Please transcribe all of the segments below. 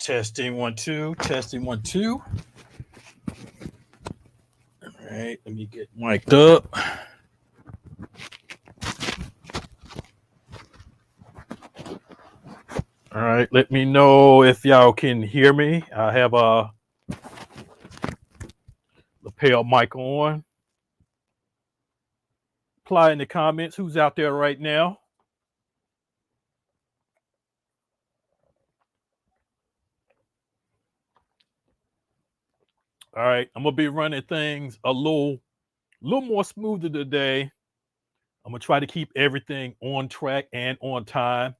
Testing 1 2, testing 1 2. All right, let me get mic'd up. All right, let me know if y'all can hear me. I have a lapel mic on. Apply in the comments who's out there right now. All right, I'm gonna be running things a little more smoother today. I'm gonna try to keep everything on track and on time.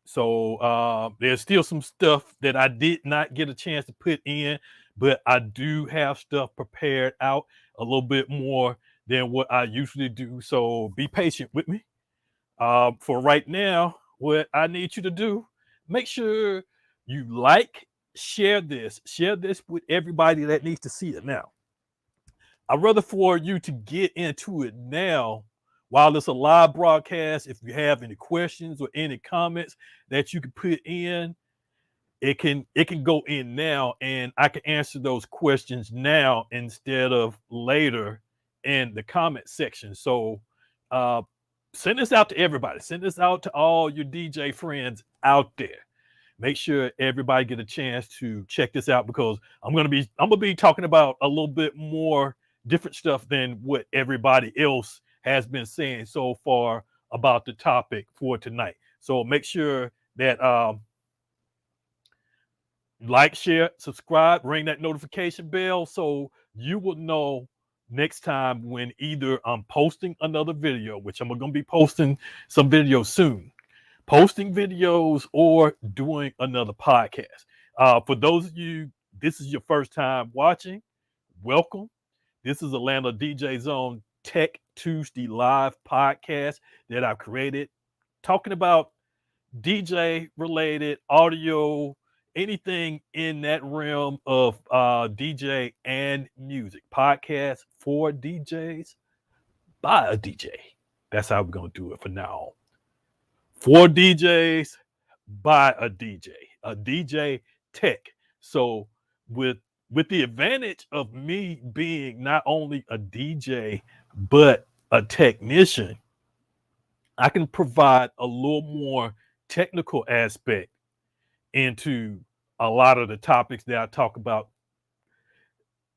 So there's still some stuff that I did not get a chance to put in, but I do have stuff prepared out a little bit more than what I usually do. So be patient with me. For right now, what I need you to do, make sure you share this with everybody that needs to see it now. I'd rather for you to get into it now while it's a live broadcast. If you have any questions or any comments that you can put in, it can go in now and I can answer those questions now instead of later in the comment section. So uh, send this out to everybody. Send this out to all your DJ friends out there. Make sure everybody get a chance to check this out because I'm gonna be talking about a little bit more different stuff than what everybody else has been saying so far about the topic for tonight. So make sure that like, share, subscribe, ring that notification bell so you will know next time when either I'm posting another video, which I'm going to be posting some videos soon, posting videos or doing another podcast. For those of you, this is your first time watching, welcome. This is Atlanta DJ Zone Tech Tuesday live podcast that I've created talking about DJ related audio, anything in that realm of DJ and music. Podcast for DJs by a DJ. That's how we're going to do it for now. For DJs by a DJ tech. So with the advantage of me being not only a DJ but a technician, I can provide a little more technical aspect into a lot of the topics that I talk about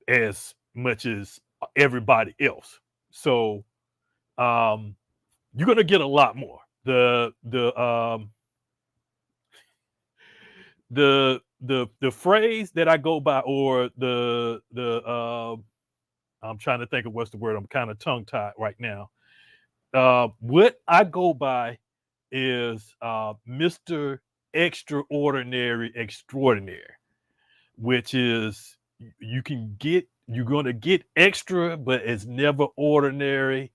as much as everybody else. So you're gonna get a lot more. The phrase that I go by, or I'm trying to think of what's the word. I'm kind of tongue tied right now. What I go by is Mr. Extraordinary Extraordinary, which is you're going to get extra, but it's never ordinary.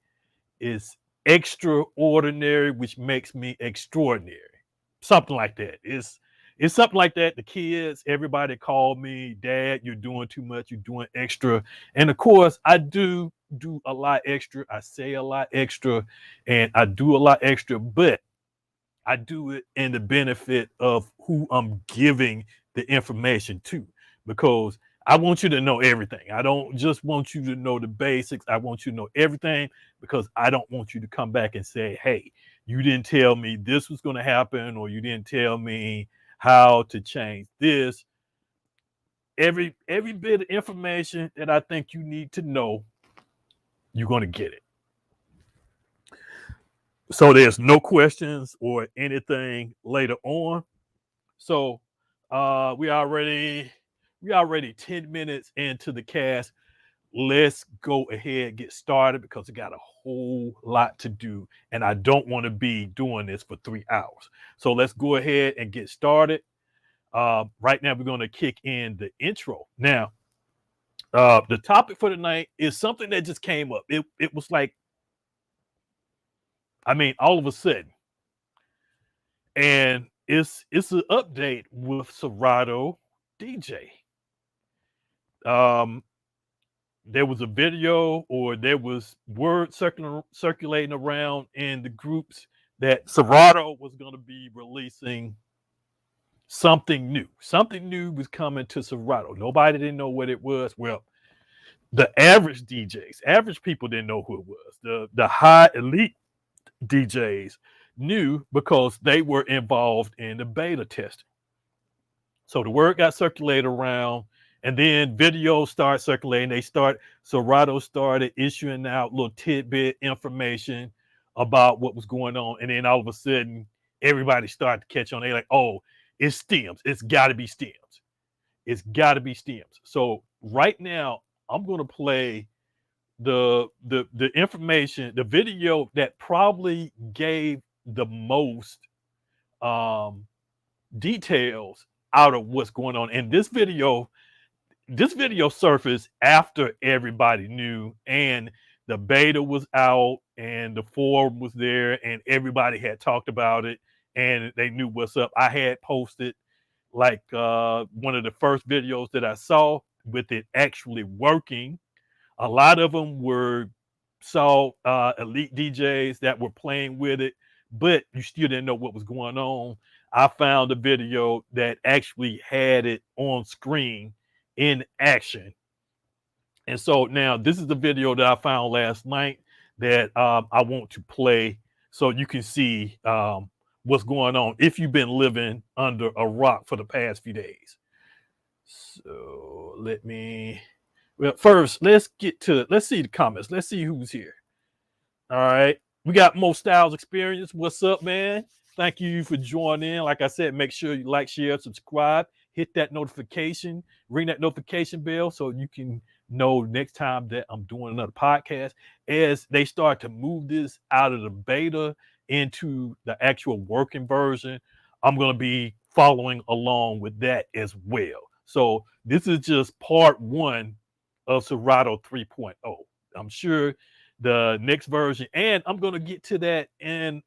It's extraordinary, which makes me extraordinary. Something like that. It's something like that. The kids, everybody call me dad. You're doing too much. You're doing extra. And of course, I do a lot extra. I say a lot extra and I do a lot extra, but I do it in the benefit of who I'm giving the information to, because I want you to know everything. I don't just want you to know the basics. I want you to know everything because I don't want you to come back and say, hey, you didn't tell me this was going to happen, or you didn't tell me how to change this. Every bit of information that I think you need to know, you're going to get it. So there's no questions or anything later on. So we already 10 minutes into the cast. Let's go ahead and get started because I got a whole lot to do and I don't want to be doing this for 3 hours. So let's go ahead and get started. Right now we're going to kick in the intro. Now, the topic for tonight is something that just came up. It was like, all of a sudden. And it's an update with Serato DJ. There was a video, or there was word circulating around in the groups that Serato was going to be releasing something new. Something new was coming to Serato. Nobody didn't know what it was. Well, the average DJs, average people didn't know who it was. The high elite DJs knew because they were involved in the beta testing. So the word got circulated around, and then videos start circulating. Serato started issuing out little tidbit information about what was going on. And then all of a sudden, everybody started to catch on. They like, oh, it's stems. It's got to be stems. It's got to be stems. So right now, I'm going to play the information, the video that probably gave the most details out of what's going on. And this video surfaced after everybody knew, and the beta was out and the forum was there and everybody had talked about it and they knew what's up. I had posted like one of the first videos that I saw with it actually working. A lot of them were elite DJs that were playing with it, but you still didn't know what was going on. I found a video that actually had it on screen in action. And so now this is the video that I found last night that I want to play so you can see what's going on if you've been living under a rock for the past few days. So first let's see the comments. Let's see who's here. All right. We got Mo Styles Experience. What's up, man? Thank you for joining in. Like I said, make sure you like, share, subscribe, hit that notification, ring that notification bell so you can know next time that I'm doing another podcast. As they start to move this out of the beta into the actual working version, I'm going to be following along with that as well. So this is just part one of Serato 3.0. I'm sure the next version, and I'm going to get to that in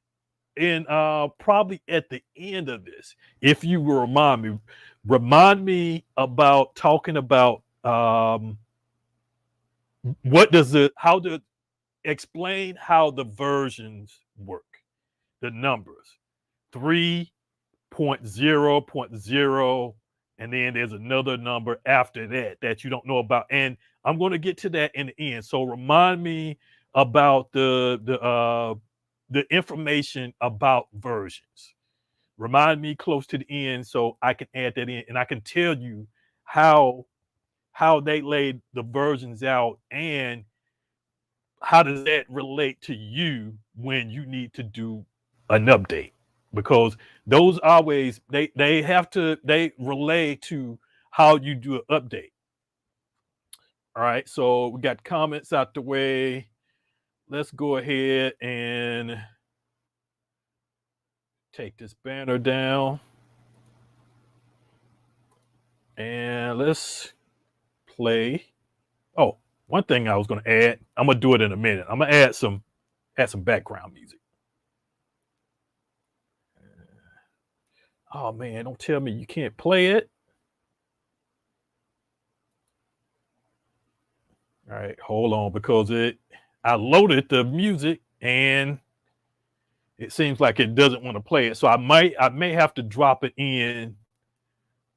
probably at the end of this. If you will remind me about talking about explain how the versions work, the numbers 3.0.0, and then there's another number after that you don't know about, and I'm going to get to that in the end. So remind me about the information about versions. Remind me close to the end so I can add that in and I can tell you how they laid the versions out and how does that relate to you when you need to do an update, because those always they relate to how you do an update. All right, so we got comments out the way. Let's go ahead and take this banner down. And let's play. Oh, one thing I was going to add, I'm going to do it in a minute. I'm going to add some background music. Oh man, don't tell me you can't play it. All right, hold on, because I loaded the music and it seems like it doesn't want to play it. So I may have to drop it in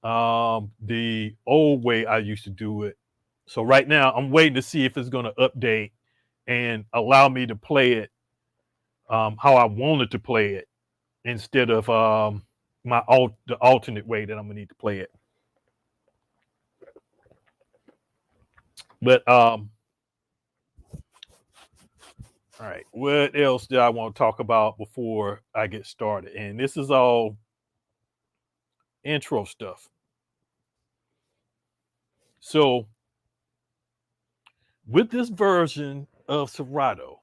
the old way I used to do it. So right now I'm waiting to see if it's going to update and allow me to play it how I wanted to play it instead of the alternate way that I'm gonna need to play it. But all right, what else do I want to talk about before I get started? And this is all intro stuff. So with this version of Serato,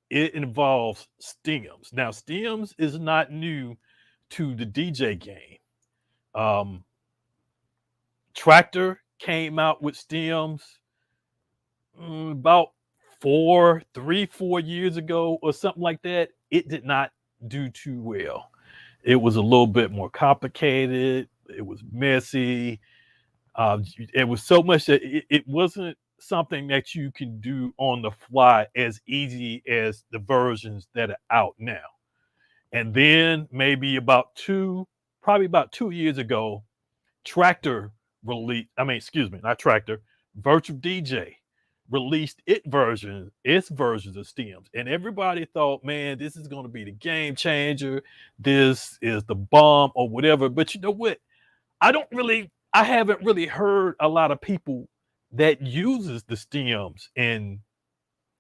it involves stems. Now, stems is not new to the DJ game. Tractor came out with stems about 4 years ago or something like that. It did not do too well. It was a little bit more complicated. It was messy. It was so much that it wasn't something that you can do on the fly as easy as the versions that are out now. And then maybe about 2, probably about 2 years ago, Tractor released, I mean, excuse me, not Tractor, Virtual DJ released its versions of stems. And everybody thought, man, this is going to be the game changer. This is the bomb or whatever. But you know what? I haven't really heard a lot of people that uses the stems in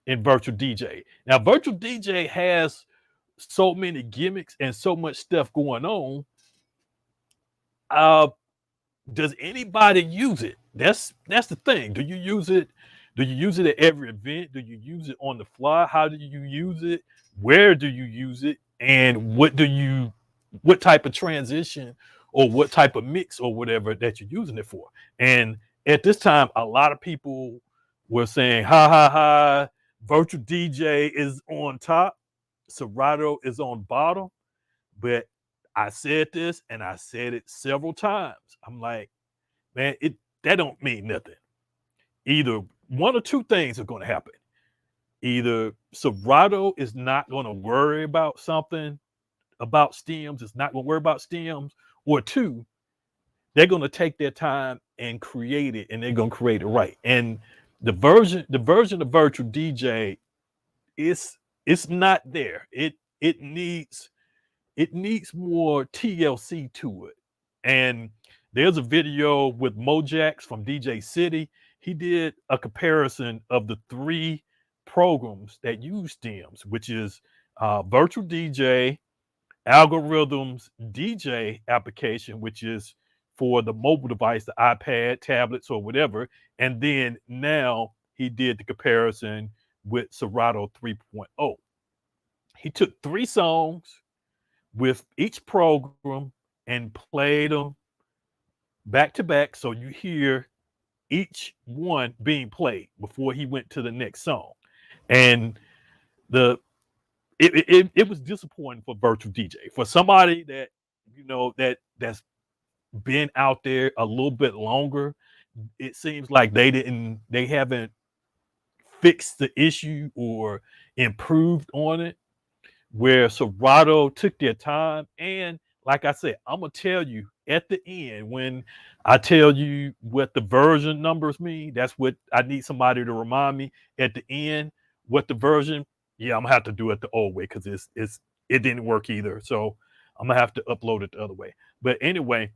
Virtual DJ. Now, Virtual DJ has so many gimmicks and so much stuff going on. Uh, does anybody use it? That's the thing. Do you use it? Do you use it at every event? Do you use it on the fly? How do you use it? Where do you use it? And what type of transition or what type of mix or whatever that you're using it for? And at this time, a lot of people were saying, ha ha ha, Virtual DJ is on top, Serato is on bottom. But I said this and I said it several times. I'm like, man, that don't mean nothing. Either one or two things are going to happen. Either Serato is not going to worry about something about stems, it's not going to worry about stems, or two, they're going to take their time and create it, and they're going to create it right. And the version of Virtual DJ it's not there. It needs more TLC to it. And there's a video with Mojax from DJ City. He did a comparison of the three programs that use stems, which is Virtual DJ, Algorithms DJ application, which is for the mobile device, the iPad, tablets, or whatever. And then now he did the comparison with Serato 3.0. He took three songs with each program and played them back to back, so you hear each one being played before he went to the next song. And it was disappointing for Virtual DJ, for somebody that that's been out there a little bit longer. It seems like they haven't fixed the issue or improved on it, where Serato took their time. And like I said, I'm gonna tell you at the end, when I tell you what the version numbers mean, that's what I need somebody to remind me at the end what the version. Yeah, I'm gonna have to do it the old way because it didn't work either. So I'm gonna have to upload it the other way. But anyway,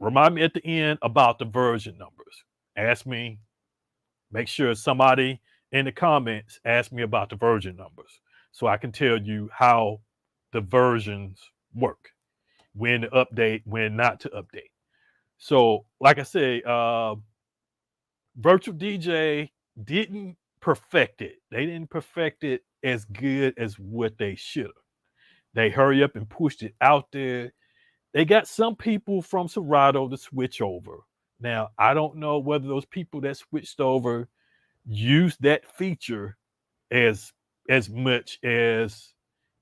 remind me at the end about the version numbers. Ask me, make sure somebody in the comments ask me about the version numbers so I can tell you how the versions work, when to update, when not to update. So, like I say, Virtual DJ didn't perfect it. They didn't perfect it as good as what they should have. They hurry up and pushed it out there. They got some people from Serato to switch over. Now, I don't know whether those people that switched over use that feature as much as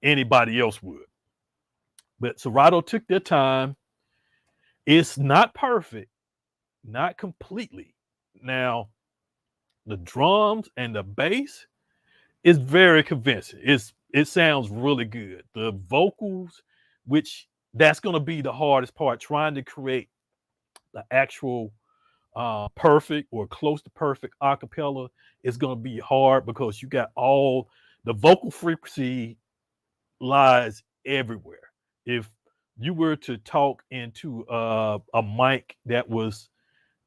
anybody else would. But Serato took their time. It's not perfect, not completely. Now, the drums and the bass is very convincing. It sounds really good. The vocals, which that's going to be the hardest part, trying to create the actual perfect or close to perfect acapella is going to be hard because you got all the vocal frequency lies everywhere. If you were to talk into a mic that was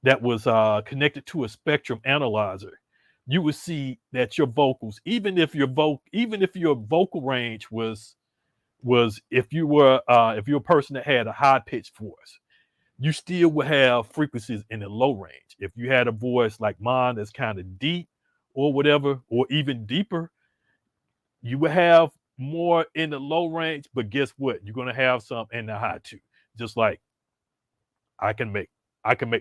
connected to a spectrum analyzer, you would see that your vocals, even if your vocal range was if you're a person that had a high pitched voice, you still would have frequencies in the low range. If you had a voice like mine that's kind of deep or whatever, or even deeper, you would have more in the low range. But guess what? You're gonna have some in the high too. Just like I can make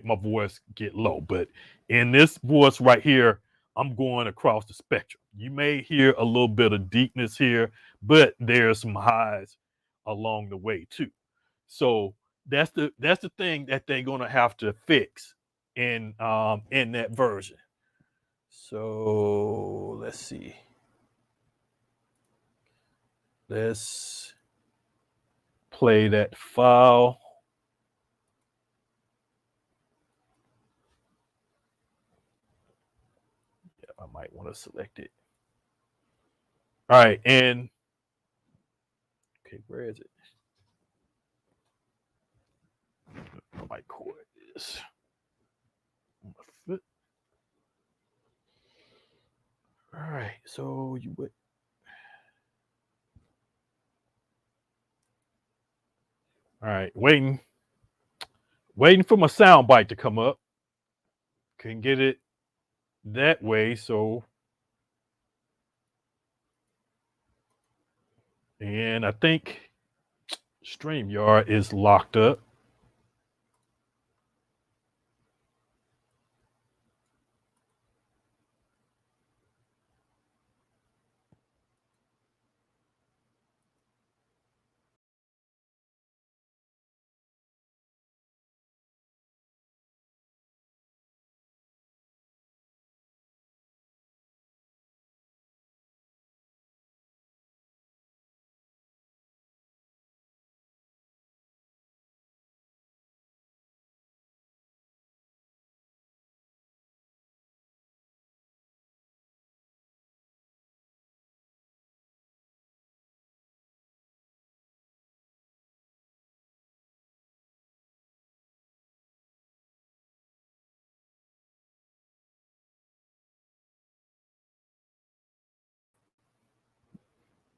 my voice get low, but in this voice right here, I'm going across the spectrum. You may hear a little bit of deepness here, but there's some highs along the way too. So that's the thing that they're gonna have to fix in that version. So let's see. Let's play that file. I might want to select it. All right, and okay, where is it? My chord is on my foot. All right, so you would. All right, waiting for my sound bite to come up. Can get it that way, so. And I think StreamYard is locked up.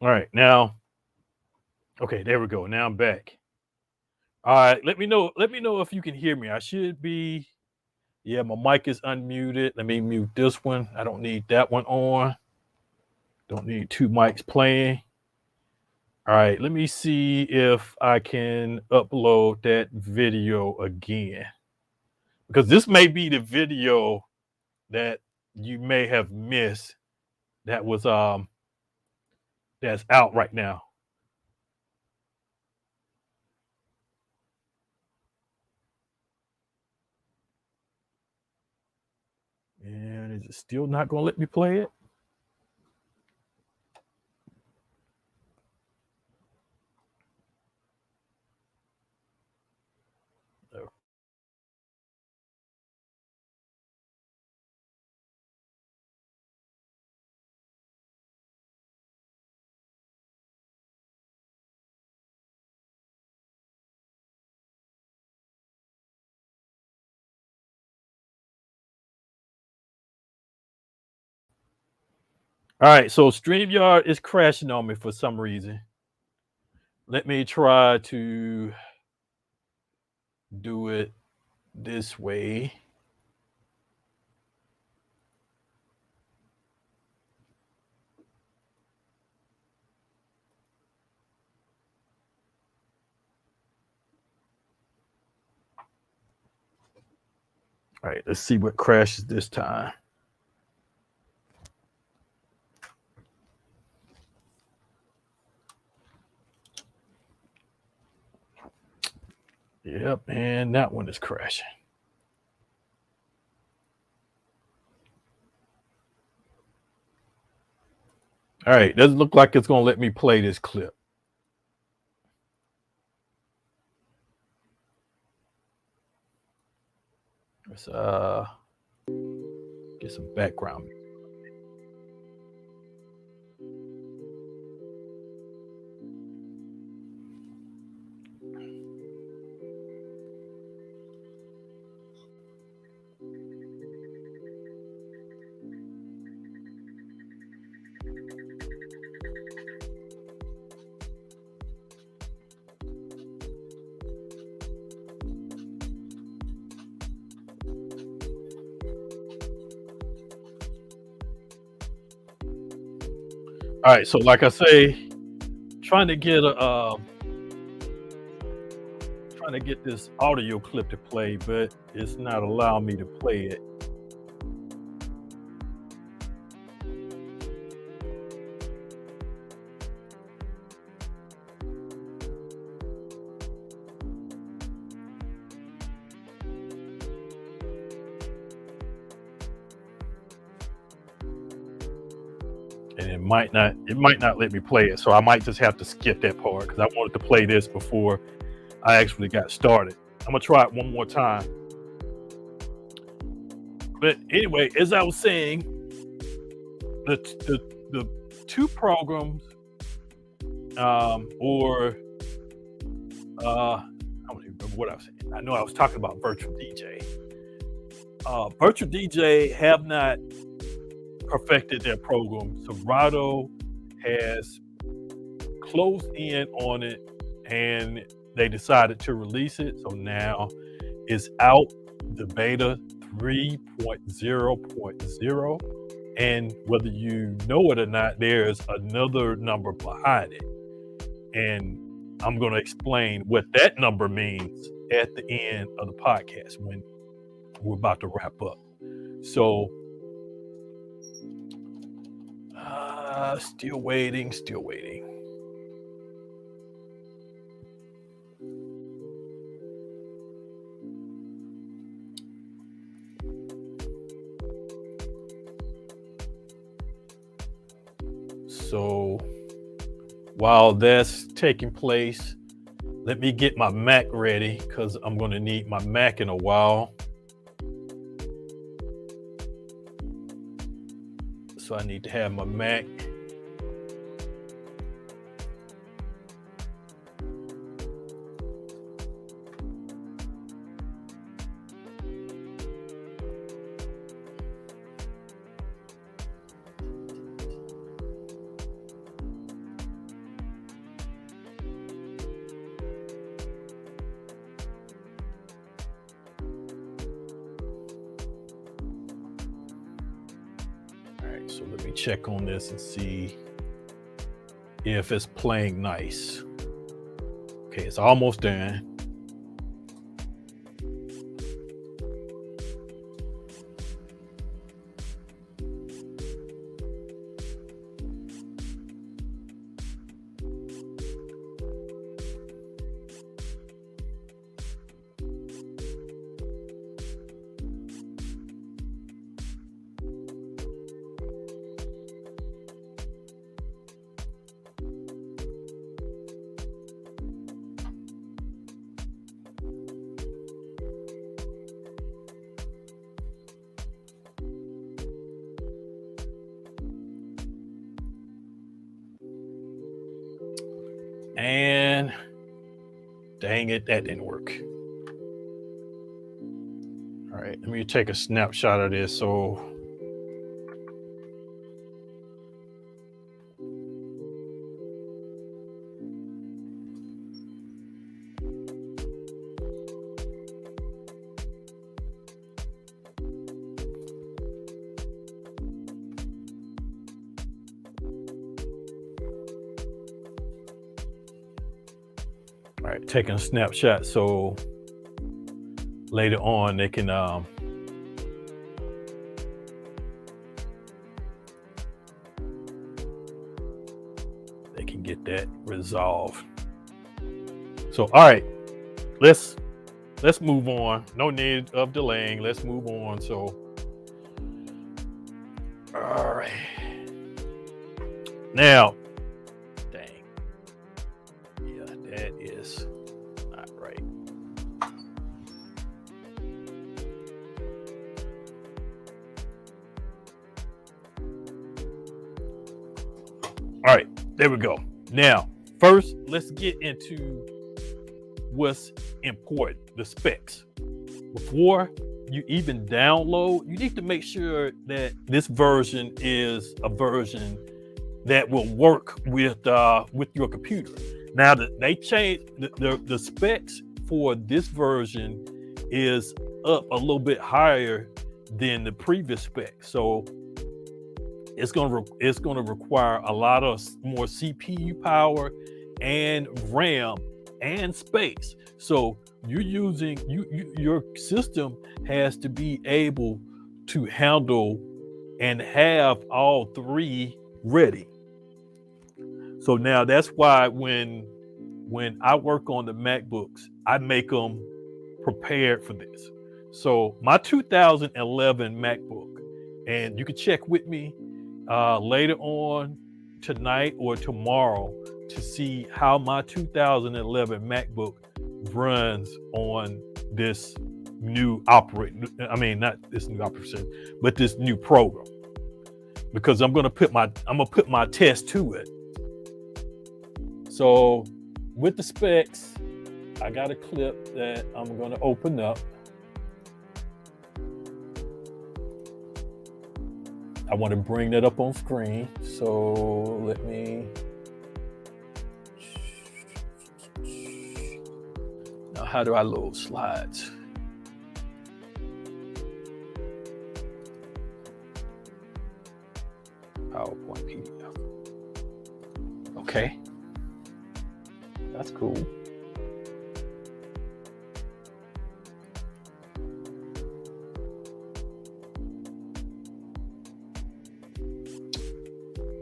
All right, now, okay, there we go. Now I'm back. All right, let me know if you can hear me. I should be. Yeah, my mic is unmuted. Let me mute this one. I don't need that one on. Don't need two mics playing. All right, let me see if I can upload that video again. Because this may be the video that you may have missed that was that's out right now. And is it still not going to let me play it? No. All right, so StreamYard is crashing on me for some reason. Let me try to do it this way. All right, let's see what crashes this time. Yep, and that one is crashing. All right, doesn't look like it's going to let me play this clip. Let's get some background. All right, so like I say, trying to get this audio clip to play, but it's not allowing me to play it. And it might not let me play it, so I might just have to skip that part because I wanted to play this before I actually got started. I'm gonna try it one more time. But anyway, as I was saying, the two programs, or I don't even remember what I was saying. I know I was talking about Virtual DJ. Virtual DJ have not perfected their program. Serato has closed in on it, and they decided to release it. So now it's out, the beta 3.0.0. And whether you know it or not, there's another number behind it. And I'm going to explain what that number means at the end of the podcast when we're about to wrap up. So, still waiting. So while that's taking place, let me get my Mac ready because I'm going to need my Mac in a while. So I need to have my Mac. So let me check on this and see if it's playing nice. Okay, it's almost done. And dang it, that didn't work. All right, let me take a snapshot of this. So all right, taking a snapshot so later on they can get that resolved. So all right, let's move on. No need of delaying. Let's move on. So all right. Now, dang. Yeah, that is not right. All right, there we go. Now, first, let's get into what's important, the specs. Before you even download, you need to make sure that this version is a version that will work with your computer. Now that they changed the specs for this version is up a little bit higher than the previous specs. So it's going to require a lot of more CPU power and RAM and space. So your system has to be able to handle and have all three ready. So now that's why when I work on the MacBooks, I make them prepared for this. So my 2011 MacBook, and you can check with me later on tonight or tomorrow to see how my 2011 MacBook runs on this new operating, not this new operating, but this new program. because I'm gonna put my test to it. So with the specs, I got a clip that I'm gonna open up. I want to bring that up on screen. So let me. Now, how do I load slides? PowerPoint PDF. Okay. That's cool.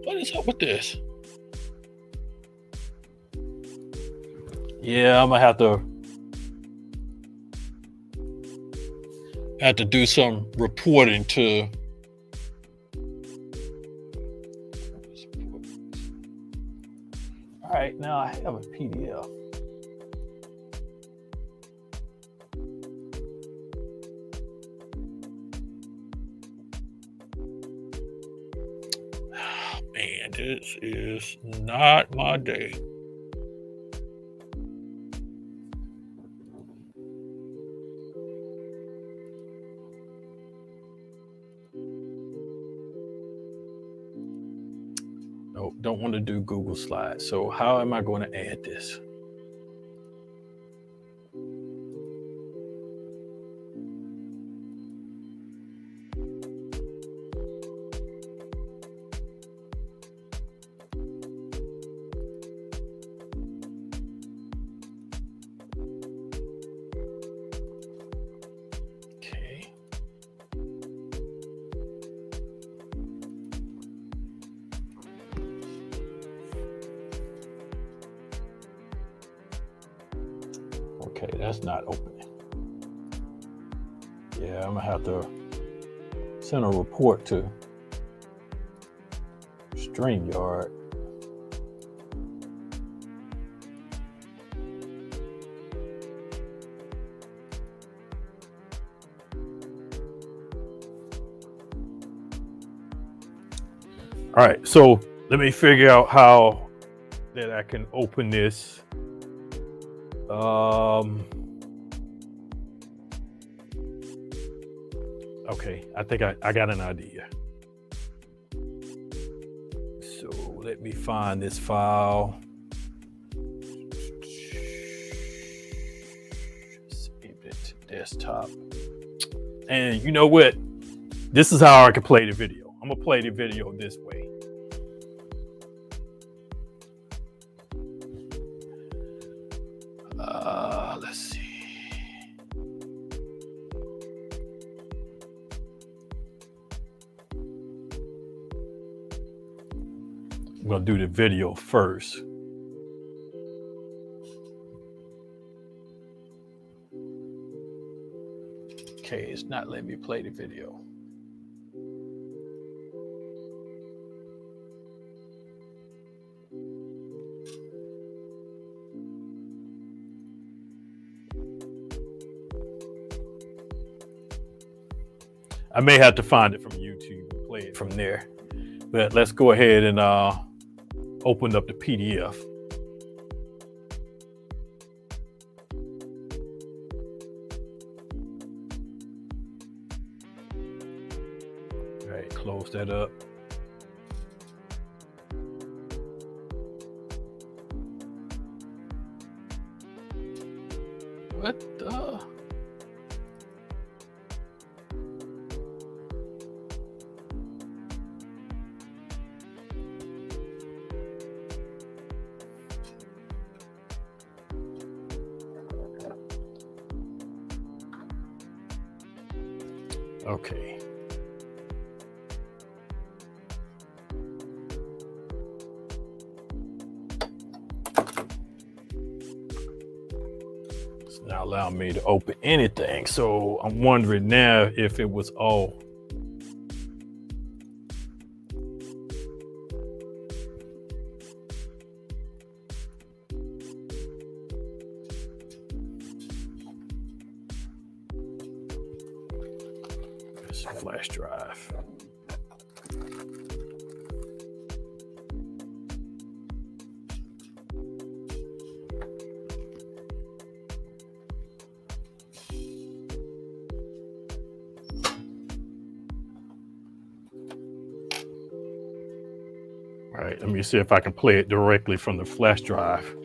What is up with this? Yeah, I'm gonna have to do some reporting to all right. Now I have a PDF. Man, this is not my day. Nope, don't want to do Google Slides. So how am I going to add this? Okay, that's not opening. Yeah, I'm gonna have to send a report to StreamYard. All right, so let me figure out how that I can open this. Okay, I think I got an idea. So let me find this file. Save it to desktop. And you know what? This is how I can play the video. I'm gonna play the video this way. Let's see. I'm gonna do the video first. Okay, it's not letting me play the video. I may have to find it from YouTube and play it from there. But let's go ahead and open up the PDF. All right, close that up. What the? Okay. It's not allowing me to open anything. So I'm wondering now if it was all. Flash drive. All right, let me see if I can play it directly from the flash drive.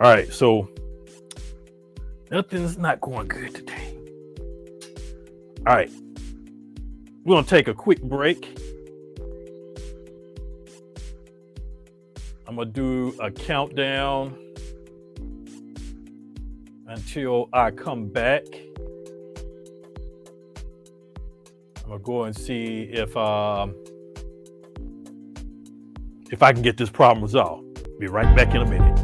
All right, so nothing's not going good today. All right, we're gonna take a quick break. I'm gonna do a countdown until I come back. I'm gonna go and see if I can get this problem resolved. Be right back in a minute.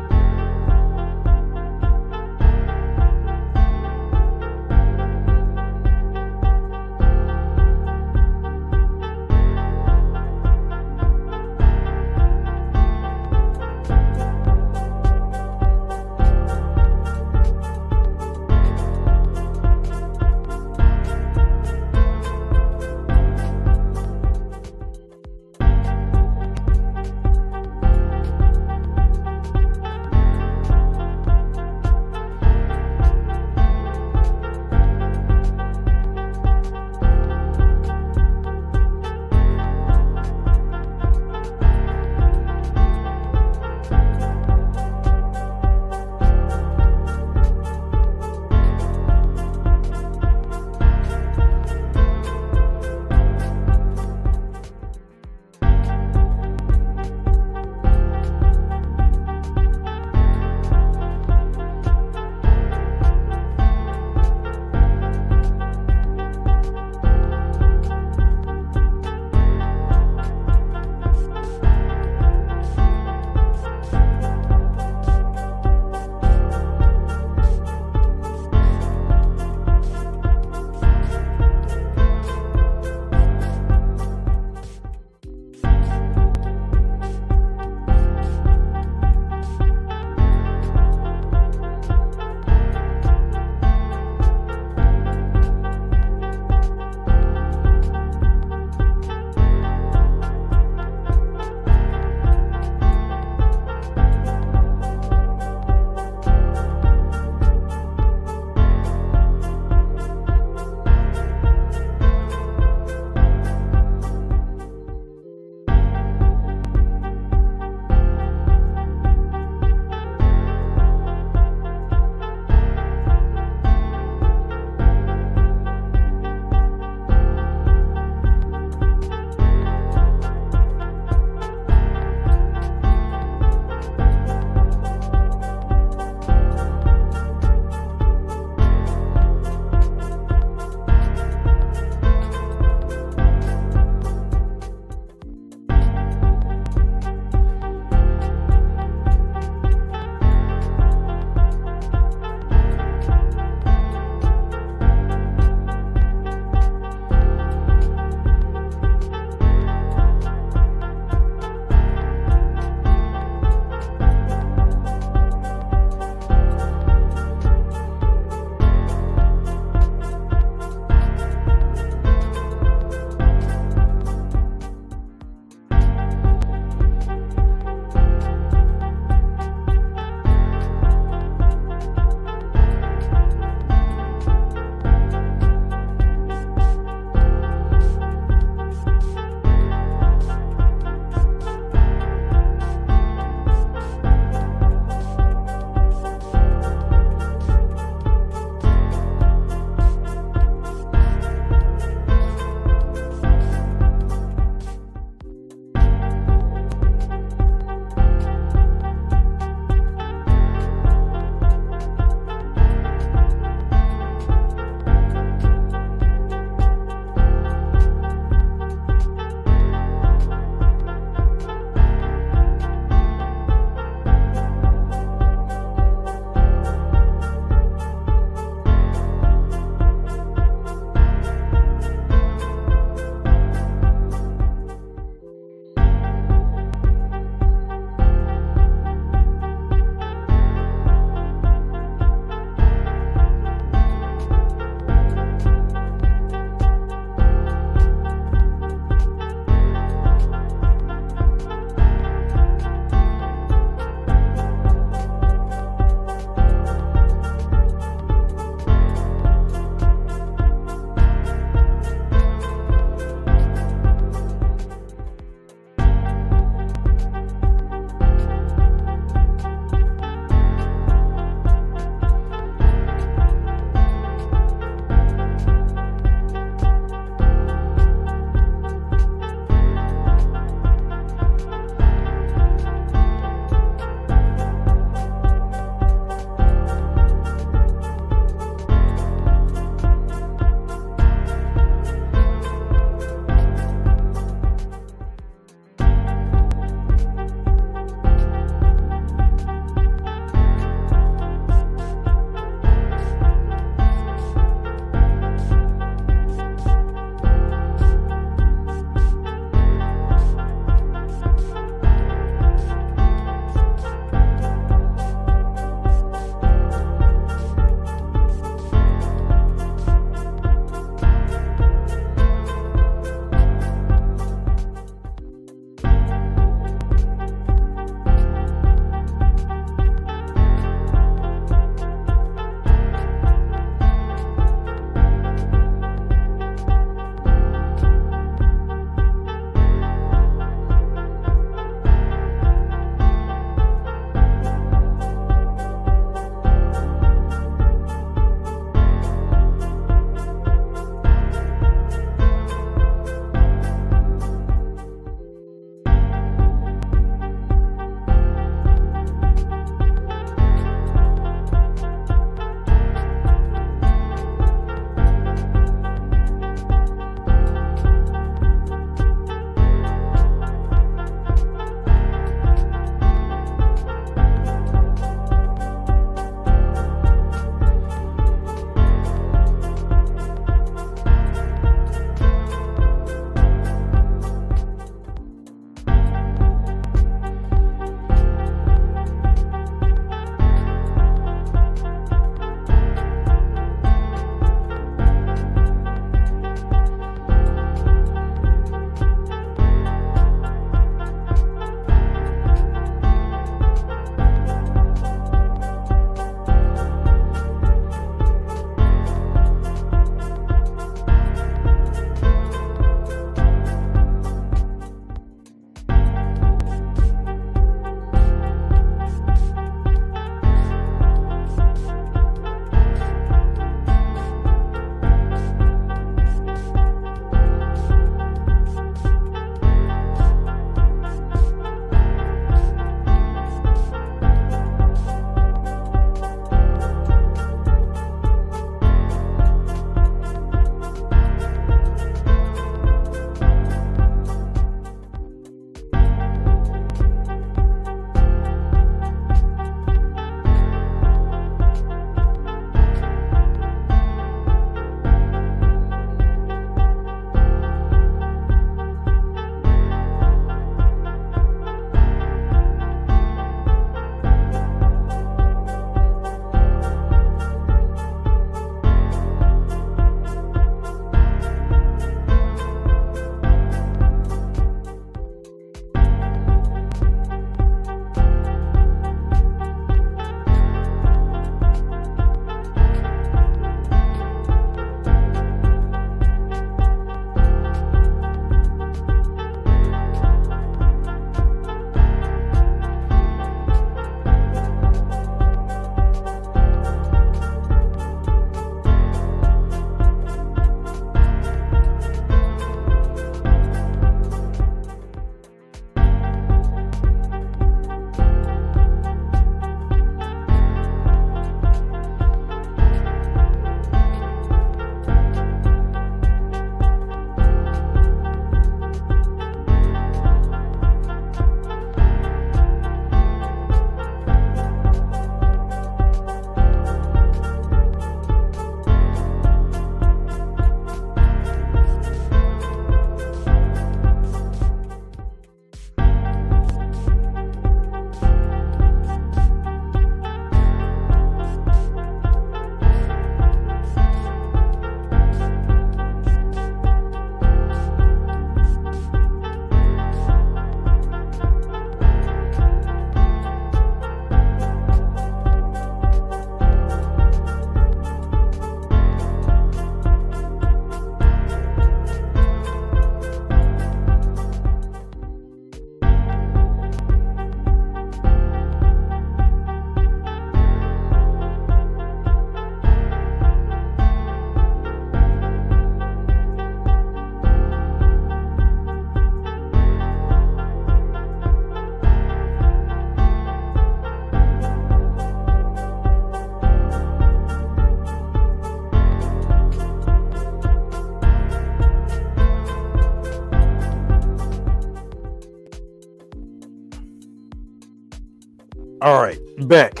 All right, back.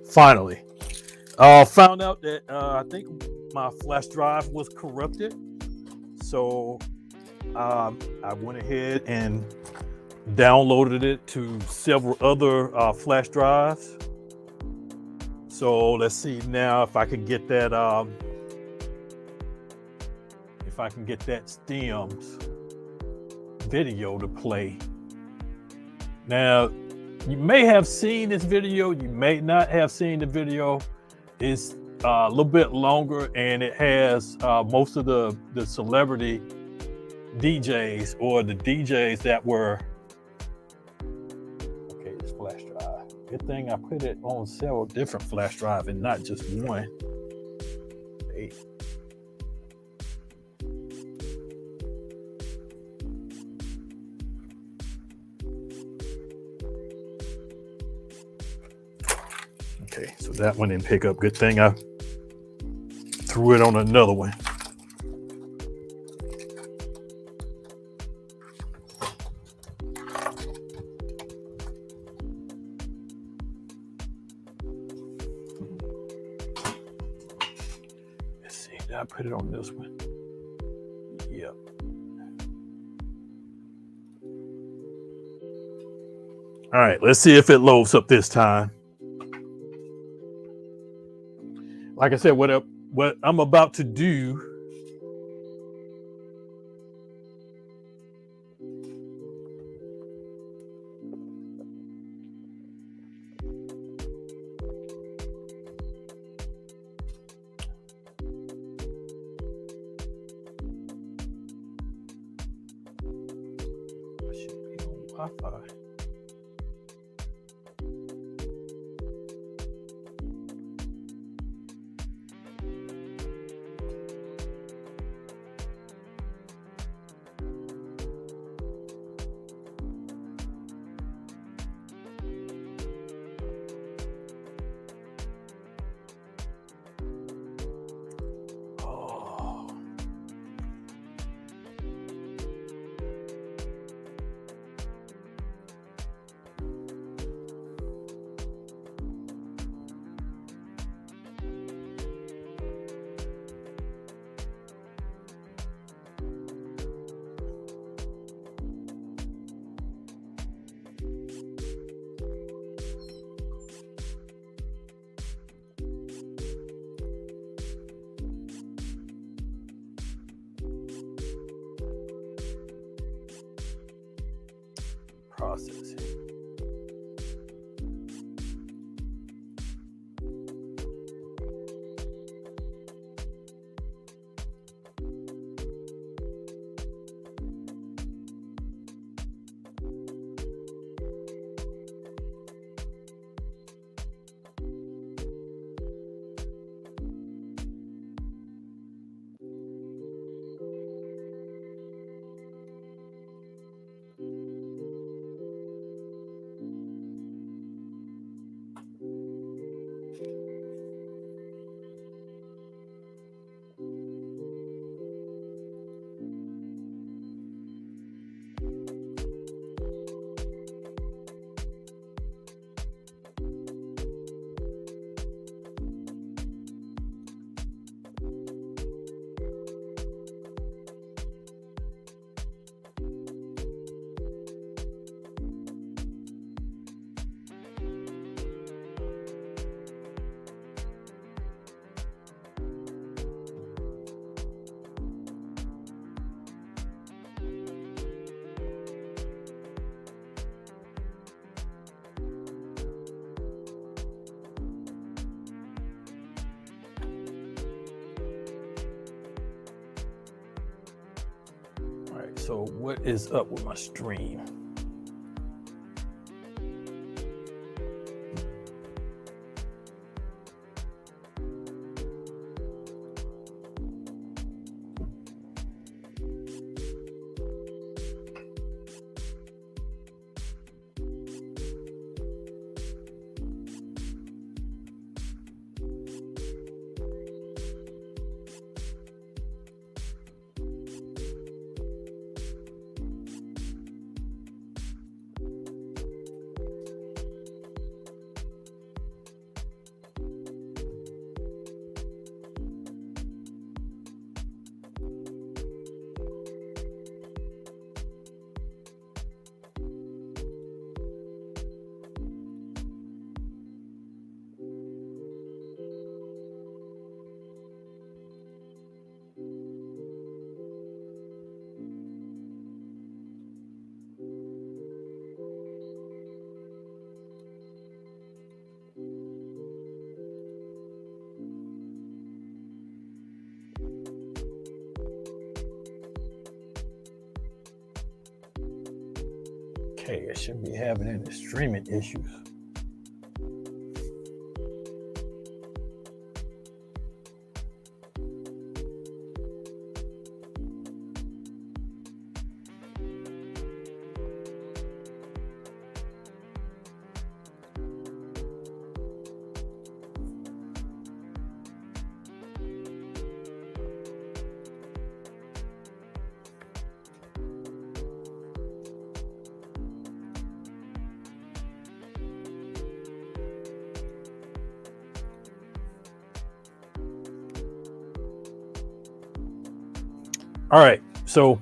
Finally. Found out that I think my flash drive was corrupted. So I went ahead and downloaded it to several other flash drives. So let's see now if I can get that stems video to play. Now, you may have seen this video, you may not have seen the video. It's a little bit longer, and it has most of the celebrity DJs or the DJs that were. Okay, this flash drive. Good thing I put it on several different flash drives and not just one. Hey. Okay, so that one didn't pick up. Good thing I threw it on another one. Let's see, did I put it on this one? Yep. All right, let's see if it loads up this time. Like I said, what I'm about to do, I should be on Wi-Fi. Processing. So what is up with my stream? Okay, I shouldn't be having any streaming issues. All right, so,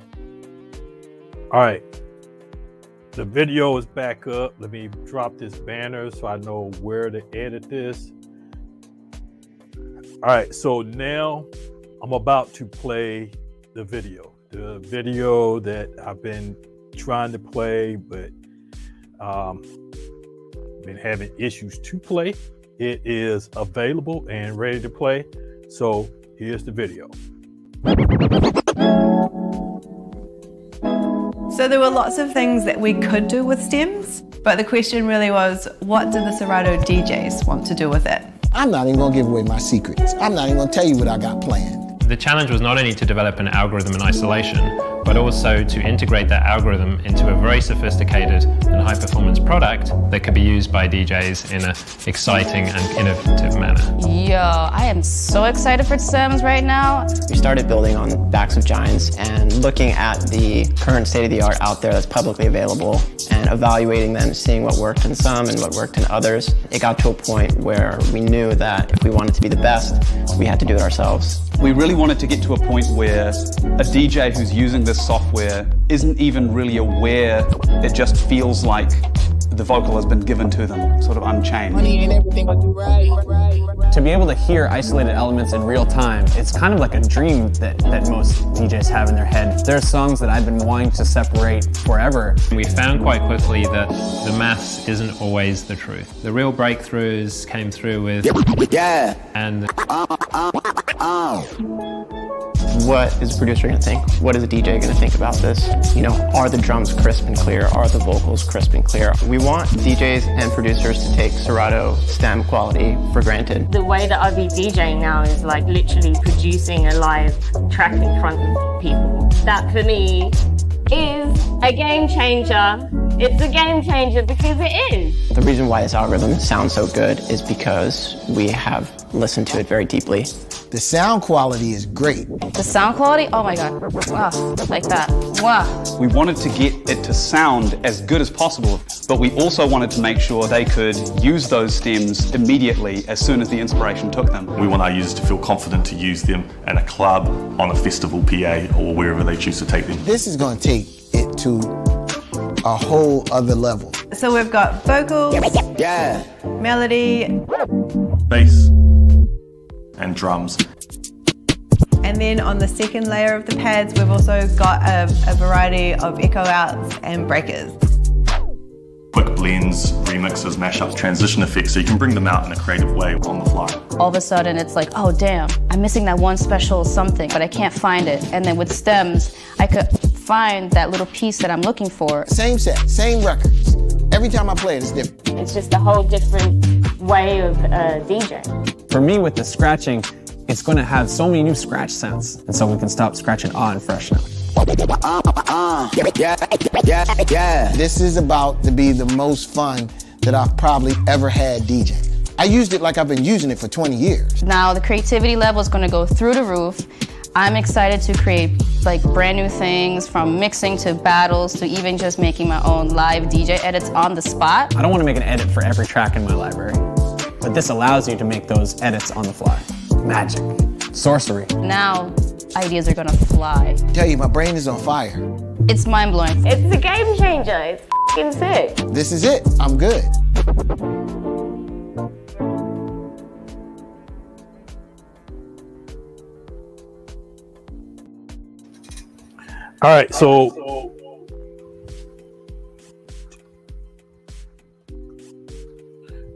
all right, the video is back up. Let me drop this banner so I know where to edit this. All right, so now I'm about to play the video that I've been trying to play, but been having issues to play. It is available and ready to play. So here's the video. So there were lots of things that we could do with stems, but the question really was, what do the Serato DJs want to do with it? I'm not even gonna give away my secrets. I'm not even gonna tell you what I got planned. The challenge was not only to develop an algorithm in isolation, but also to integrate that algorithm into a very sophisticated and high-performance product that could be used by DJs in an exciting and innovative manner. Yo, I am so excited for stems right now. We started building on backs of giants and looking at the current state of the art out there that's publicly available and evaluating them, seeing what worked in some and what worked in others. It got to a point where we knew that if we wanted to be the best, we had to do it ourselves. We really wanted to get to a point where a DJ who's using this software isn't even really aware. It just feels like the vocal has been given to them, sort of unchanged. To be able to hear isolated elements in real time, it's kind of like a dream that most DJs have in their head. There are songs that I've been wanting to separate forever. We found quite quickly that the maths isn't always the truth. The real breakthroughs came through with and What is a producer going to think? What is a DJ going to think about this? You know, are the drums crisp and clear? Are the vocals crisp and clear? We want DJs and producers to take Serato stem quality for granted. The way that I be DJing now is like literally producing a live track in front of people. That for me is a game changer. It's a game changer because it is. The reason why this algorithm sounds so good is because we have listened to it very deeply. The sound quality is great. The sound quality, oh my God, wow, like that, wow. We wanted to get it to sound as good as possible, but we also wanted to make sure they could use those stems immediately as soon as the inspiration took them. We want our users to feel confident to use them in a club, on a festival PA, or wherever they choose to take them. This is going to take it to a whole other level. So we've got vocals, melody, Bass and drums. and then on the second layer of the pads, we've also got a variety of echo outs and breakers. Quick blends, remixes, mashups, transition effects, so you can bring them out in a creative way on the fly. All of a sudden it's like, oh damn, I'm missing that one special something, but I can't find it. And then with stems, I could find that little piece that I'm looking for. Same set, same records. Every time I play it, it's different. It's just a whole different way of DJing. For me, with the scratching, it's going to have so many new scratch sounds, and so we can stop scratching and freshen out. This is about to be the most fun that I've probably ever had DJing. I used it like I've been using it for 20 years. Now the creativity level is going to go through the roof. I'm excited to create like brand new things, from mixing to battles to even just making my own live DJ edits on the spot. I don't want to make an edit for every track in my library, but this allows you to make those edits on the fly. Magic. Sorcery. Now ideas are gonna fly. I tell you, my brain is on fire. It's mind-blowing. It's a game changer. It's f***ing sick. This is it. I'm good. All right, so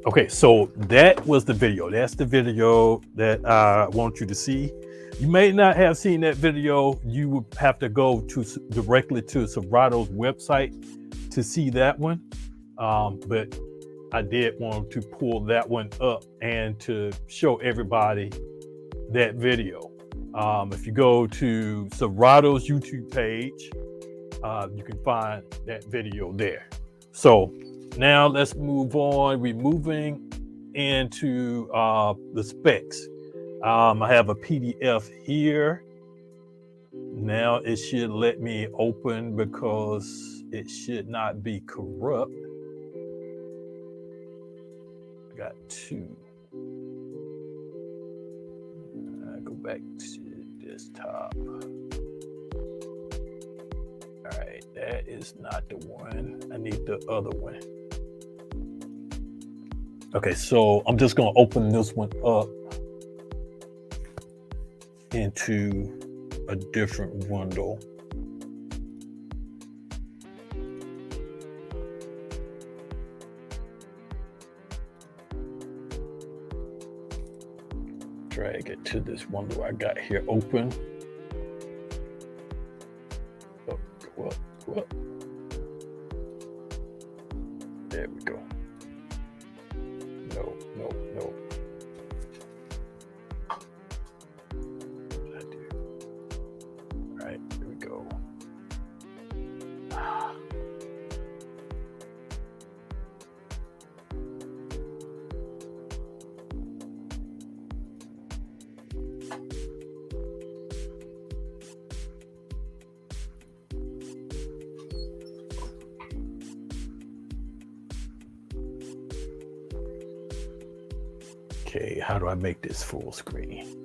okay, so that was the video. That's the video that I want you to see. You may not have seen that video. You would have to go directly to Serato's website to see that one. But I did want to pull that one up and to show everybody that video. If you go to Serato's YouTube page, you can find that video there. So now let's move on. We're moving into the specs. I have a PDF here. Now it should let me open because it should not be corrupt. Got two. Go back to desktop. All right, that is not the one. I need the other one. Okay, so I'm just gonna open this one up into a different window. Drag it to this window I got here open. Oh, go up, go up. There we go. No, no, no. All right, here we go. Okay, how do I make this full screen?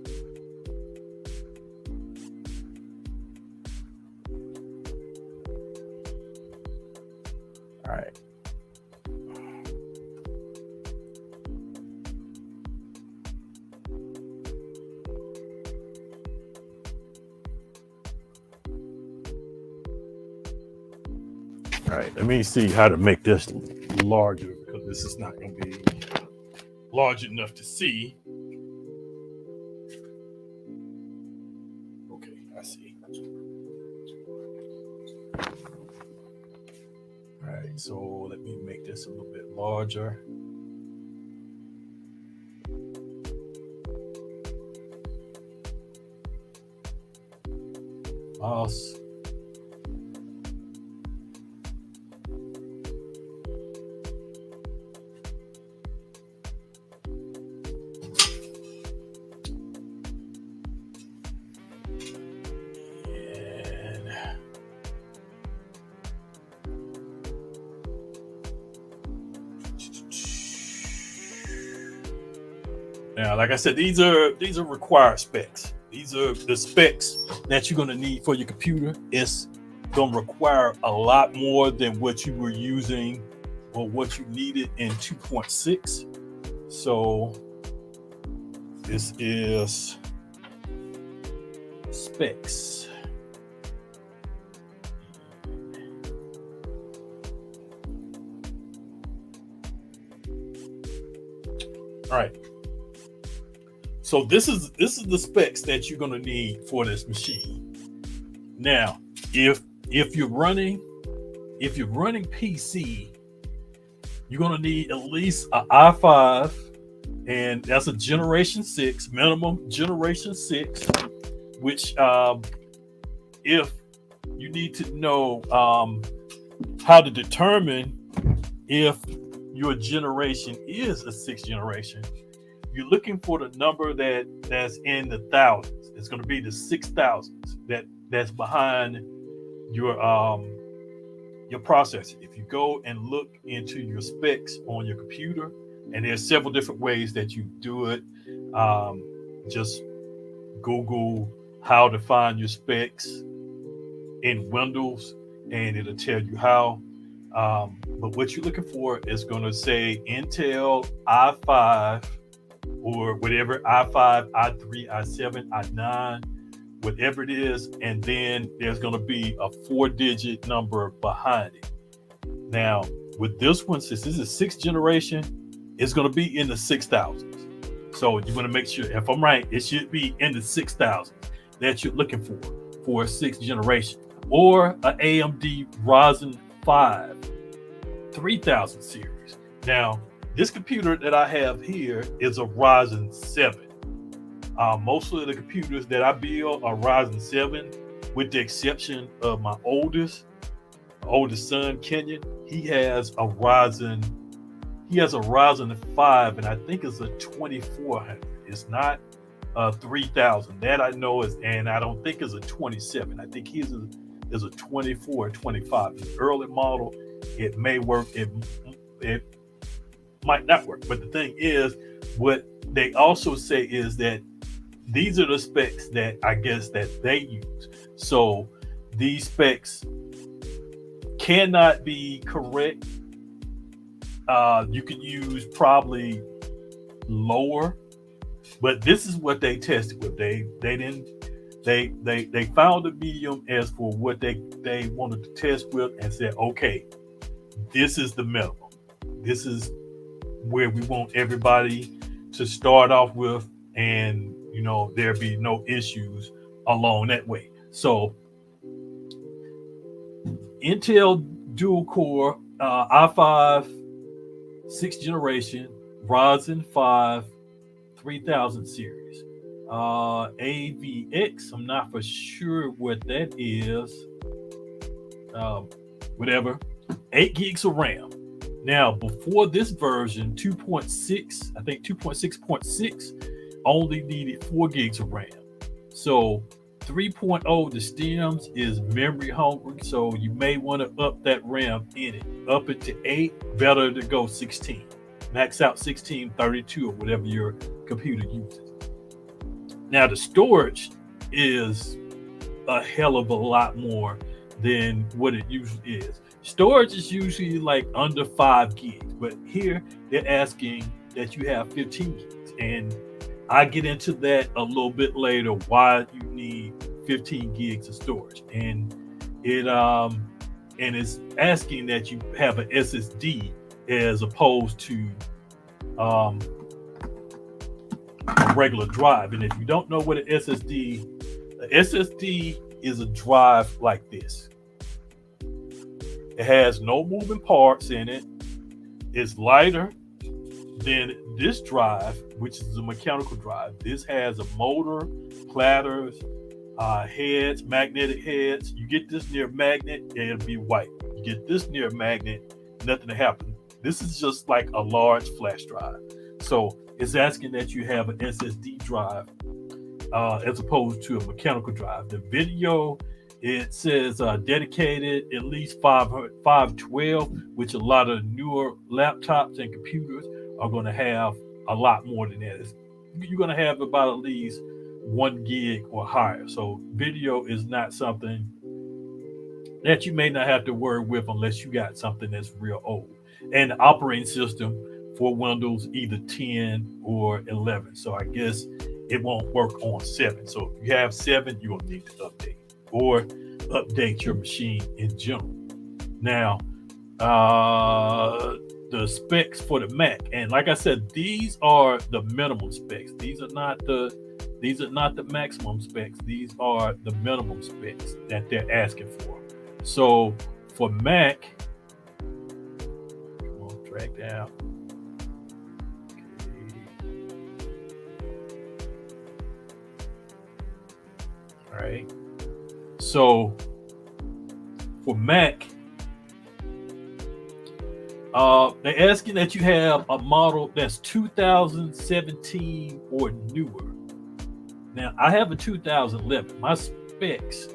All right. All right, let me see how to make this larger because this is not going to be large enough to see. Okay, I see. All right, so let me make this a little bit larger. Mouse. Now, like I said, these are required specs. These are the specs that you're going to need for your computer. It's going to require a lot more than what you were using or what you needed in 2.6. So this is specs. All right. So this is the specs that you're going to need for this machine. Now, if you're running PC, you're going to need at least an i5, and that's a generation 6, minimum generation 6, which if you need to know how to determine if your generation is a 6th generation, you're looking for the number that's in the thousands. It's going to be the 6,000s that's behind your processor. If you go and look into your specs on your computer, and there's several different ways that you do it. Just Google how to find your specs in Windows, and it'll tell you how. But what you're looking for is going to say Intel i5 or whatever, i5, i3, i7, i9, whatever it is, and then there's going to be a 4-digit number behind it. Now, with this one, since this is 6th generation, it's going to be in the 6,000s. So you want to make sure, if I'm right, it should be in the 6,000 that you're looking for a 6th generation, or an AMD Ryzen 5 3000 series. Now, this computer that I have here is a Ryzen 7. Most of the computers that I build are Ryzen 7, with the exception of my oldest son, Kenyon. He has a Ryzen 5, and I think it's a 2400. It's not a 3000. That I know is, and I don't think it's a 27. I think his is a 24 or 25. It's an early model. It may work. It might not work. But the thing is, what they also say is that these are the specs that I guess that they use. So these specs cannot be correct. You can use probably lower, but this is what they tested with. They found a medium as for what they wanted to test with, and said, okay, this is the minimum. This is where we want everybody to start off with, and there be no issues along that way. So Intel dual core i5 6th generation Ryzen 5 3000 series. AVX, I'm not for sure what that is. Whatever. 8 gigs of RAM. Now, before this version, 2.6, I think 2.6.6 only needed 4 gigs of RAM. So 3.0, the stems is memory hungry, so you may want to up that RAM in it. Up it to 8, better to go 16. Max out 16, 32, or whatever your computer uses. Now, the storage is a hell of a lot more than what it usually is. Storage is usually like under 5 gigs, but here they're asking that you have 15 gigs. And I get into that a little bit later, why you need 15 gigs of storage. And it's asking that you have an SSD as opposed to a regular drive. And if you don't know what an SSD is a drive like this. It has no moving parts in it. It's lighter than this drive, which is a mechanical drive. This has a motor, platters, heads, magnetic heads. You get this near a magnet, it'll be white. You get this near a magnet, nothing to happen. This is just like a large flash drive. So it's asking that you have an SSD drive as opposed to a mechanical drive. The video, it says dedicated at least 512, which a lot of newer laptops and computers are going to have a lot more than that. You're going to have about at least 1 gig or higher. So video is not something that you may not have to worry with unless you got something that's real old. And the operating system for Windows either 10 or 11. So I guess it won't work on 7. So if you have 7, you're going to need to update or update your machine in general. Now, the specs for the Mac, and like I said, these are the minimum specs. These are not the maximum specs. These are the minimum specs that they're asking for. So for Mac, come on, drag down. Okay. All right. So for Mac, they're asking that you have a model that's 2017 or newer. Now, I have a 2011. My specs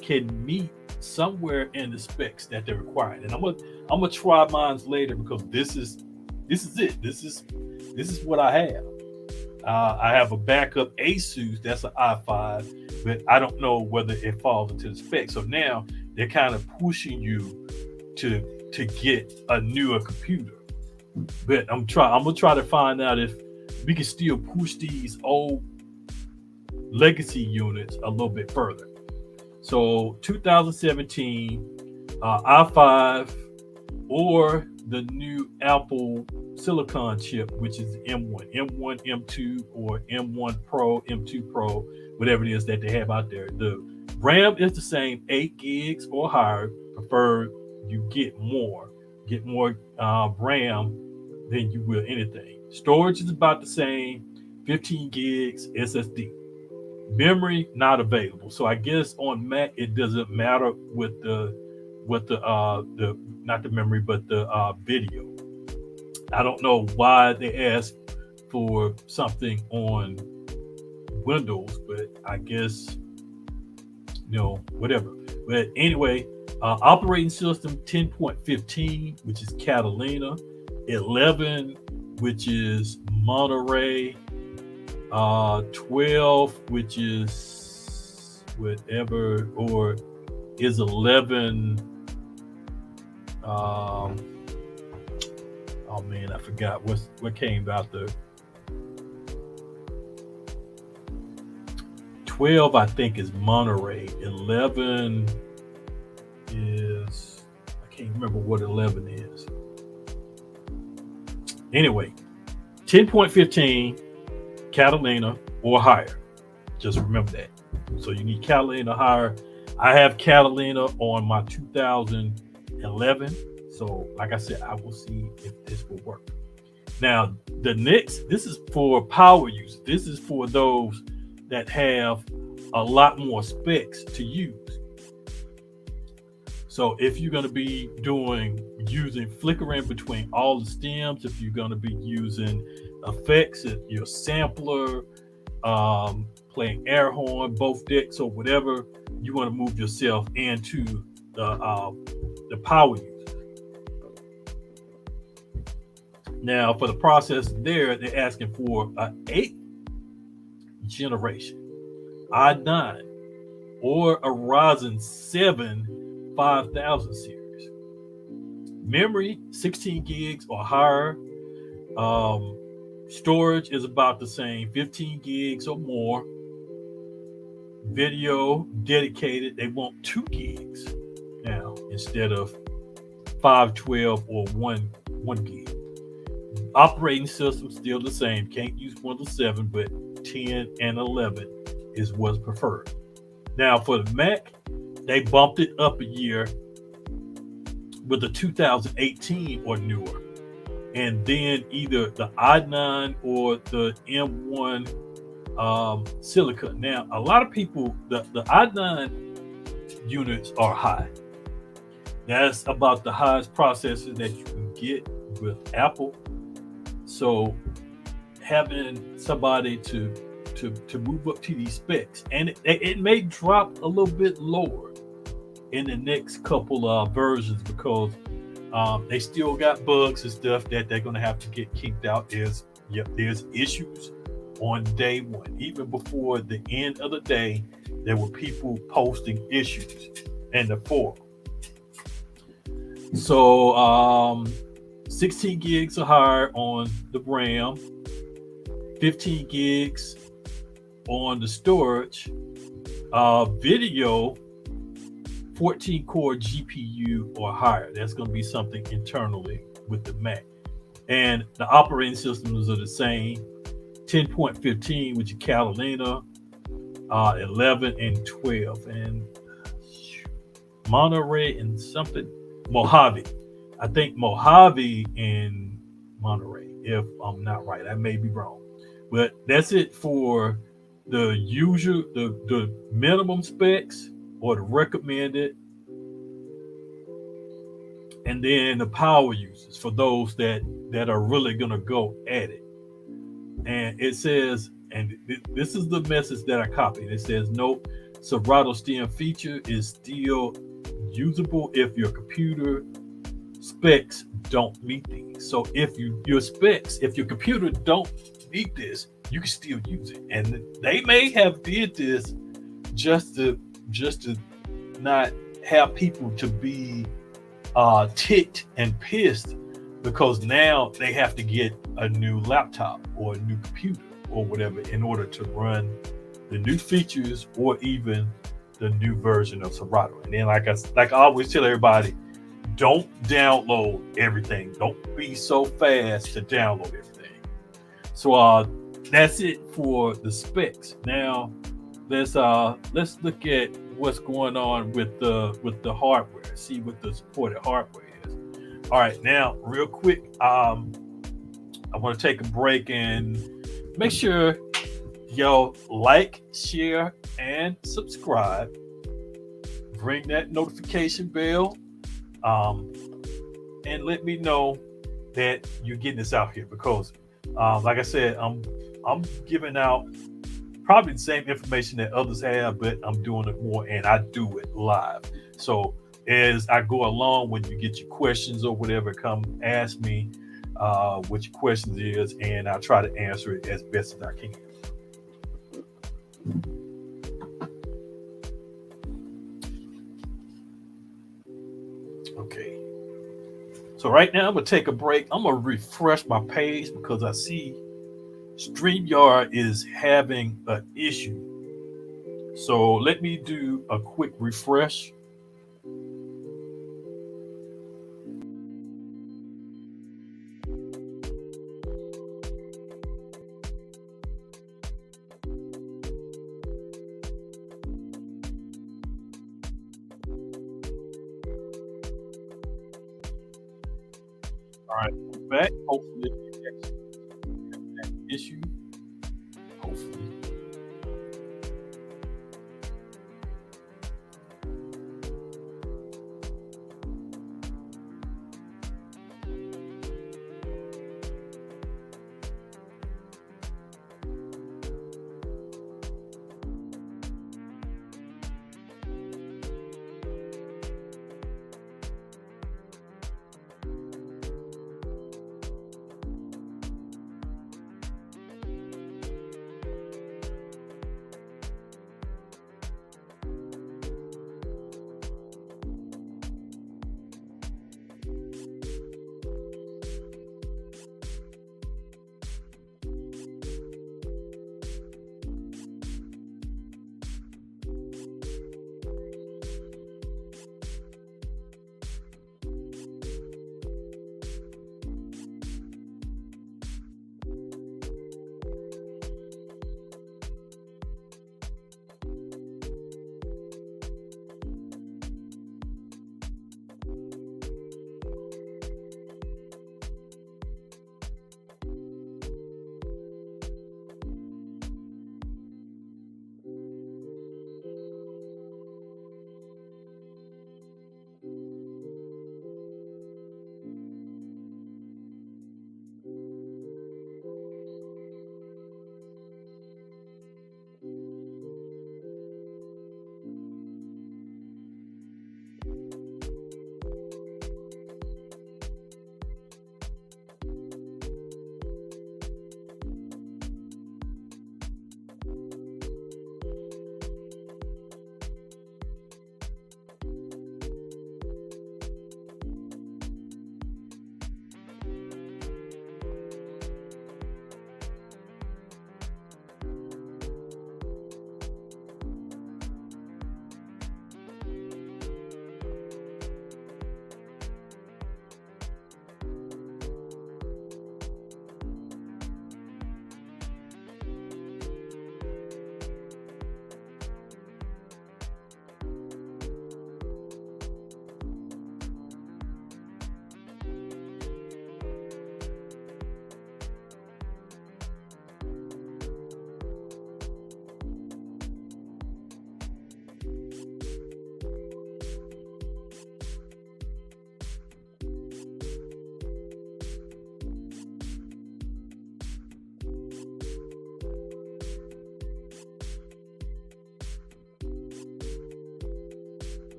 can meet somewhere in the specs that they're requiring, and I'm gonna try mine later because this is it. This is what I have. I have a backup Asus that's an i5, but I don't know whether it falls into the spec. So now they're kind of pushing you to get a newer computer. But I'm gonna try to find out if we can still push these old legacy units a little bit further. So 2017 i5 or the new Apple Silicon chip, which is M1, M2, or M1 Pro, M2 Pro, whatever it is that they have out there. The RAM is the same, 8 gigs or higher. Preferred, you get more RAM than you will anything. Storage is about the same, 15 gigs SSD. Memory not available. So I guess on Mac it doesn't matter with the not the memory but the video. I don't know why they asked for something on Windows, but I guess whatever. But anyway, operating system 10.15, which is Catalina, 11, which is Monterey, 12, which is whatever, or is 11. Oh man, I forgot what came out the 12. I think is Monterey. 11 is, I can't remember what 11 is. Anyway, 10.15. Catalina or higher. Just remember that. So you need Catalina higher. I have Catalina on my 2011. So like I said, I will see if this will work. Now, the next, this is for power use. This is for those that have a lot more specs to use. So if you're going to be using flickering between all the stems, if you're going to be using effects, your sampler, playing air horn, both decks or whatever, you want to move yourself into the power user. Now for the process there, they're asking for an 8th generation i9 or a Ryzen 7 5000 series. Memory 16 gigs or higher. Storage is about the same, 15 gigs or more. Video dedicated, they want 2 gigs now instead of 512 or 1 gig. Operating system still the same, can't use Windows 7, but 10 and 11 is what's preferred. Now for the Mac, they bumped it up a year with the 2018 or newer. And then either the i9 or the M1 Silicon. Now, a lot of people, the i9 units are high. That's about the highest processor that you can get with Apple. So having somebody to move up to these specs, and it may drop a little bit lower in the next couple of versions because they still got bugs and stuff that they're going to have to get kicked out. There's issues on day one. Even before the end of the day, there were people posting issues in the forum. So 16 gigs or higher on the RAM, 15 gigs on the storage, video 14 core GPU or higher. That's going to be something internally with the Mac. And the operating systems are the same, 10.15, which is Catalina, 11 and 12. And Monterey and something, Mojave. I think Mojave and Monterey, if I'm not right. I may be wrong. But that's it for the usual, the minimum specs or the recommended, and then the power uses for those that are really going to go at it. And it says, and this is the message that I copied. It says, note, Serato stem feature is still usable if your computer specs don't meet these. So if if your computer don't meet this, you can still use it. And they may have did this just to not have people to be ticked and pissed because now they have to get a new laptop or a new computer or whatever in order to run the new features or even the new version of Serato. And then like I always tell everybody, don't download everything. Don't be so fast to download everything. So that's it for the specs. Now let's look at what's going on with the hardware. See what the supported hardware is. All right, now real quick, I want to take a break and make sure y'all like, share, and subscribe. Ring that notification bell, and let me know that you're getting this out here, because like I said, I'm giving out probably the same information that others have, but I'm doing it more, and I do it live. So as I go along, when you get your questions or whatever, come ask me what your questions is, and I'll try to answer it as best as I can. Okay. So right now I'm gonna take a break. I'm gonna refresh my page because I see StreamYard is having an issue. So let me do a quick refresh. All right, I'm back. Hopefully that issue. Hopefully.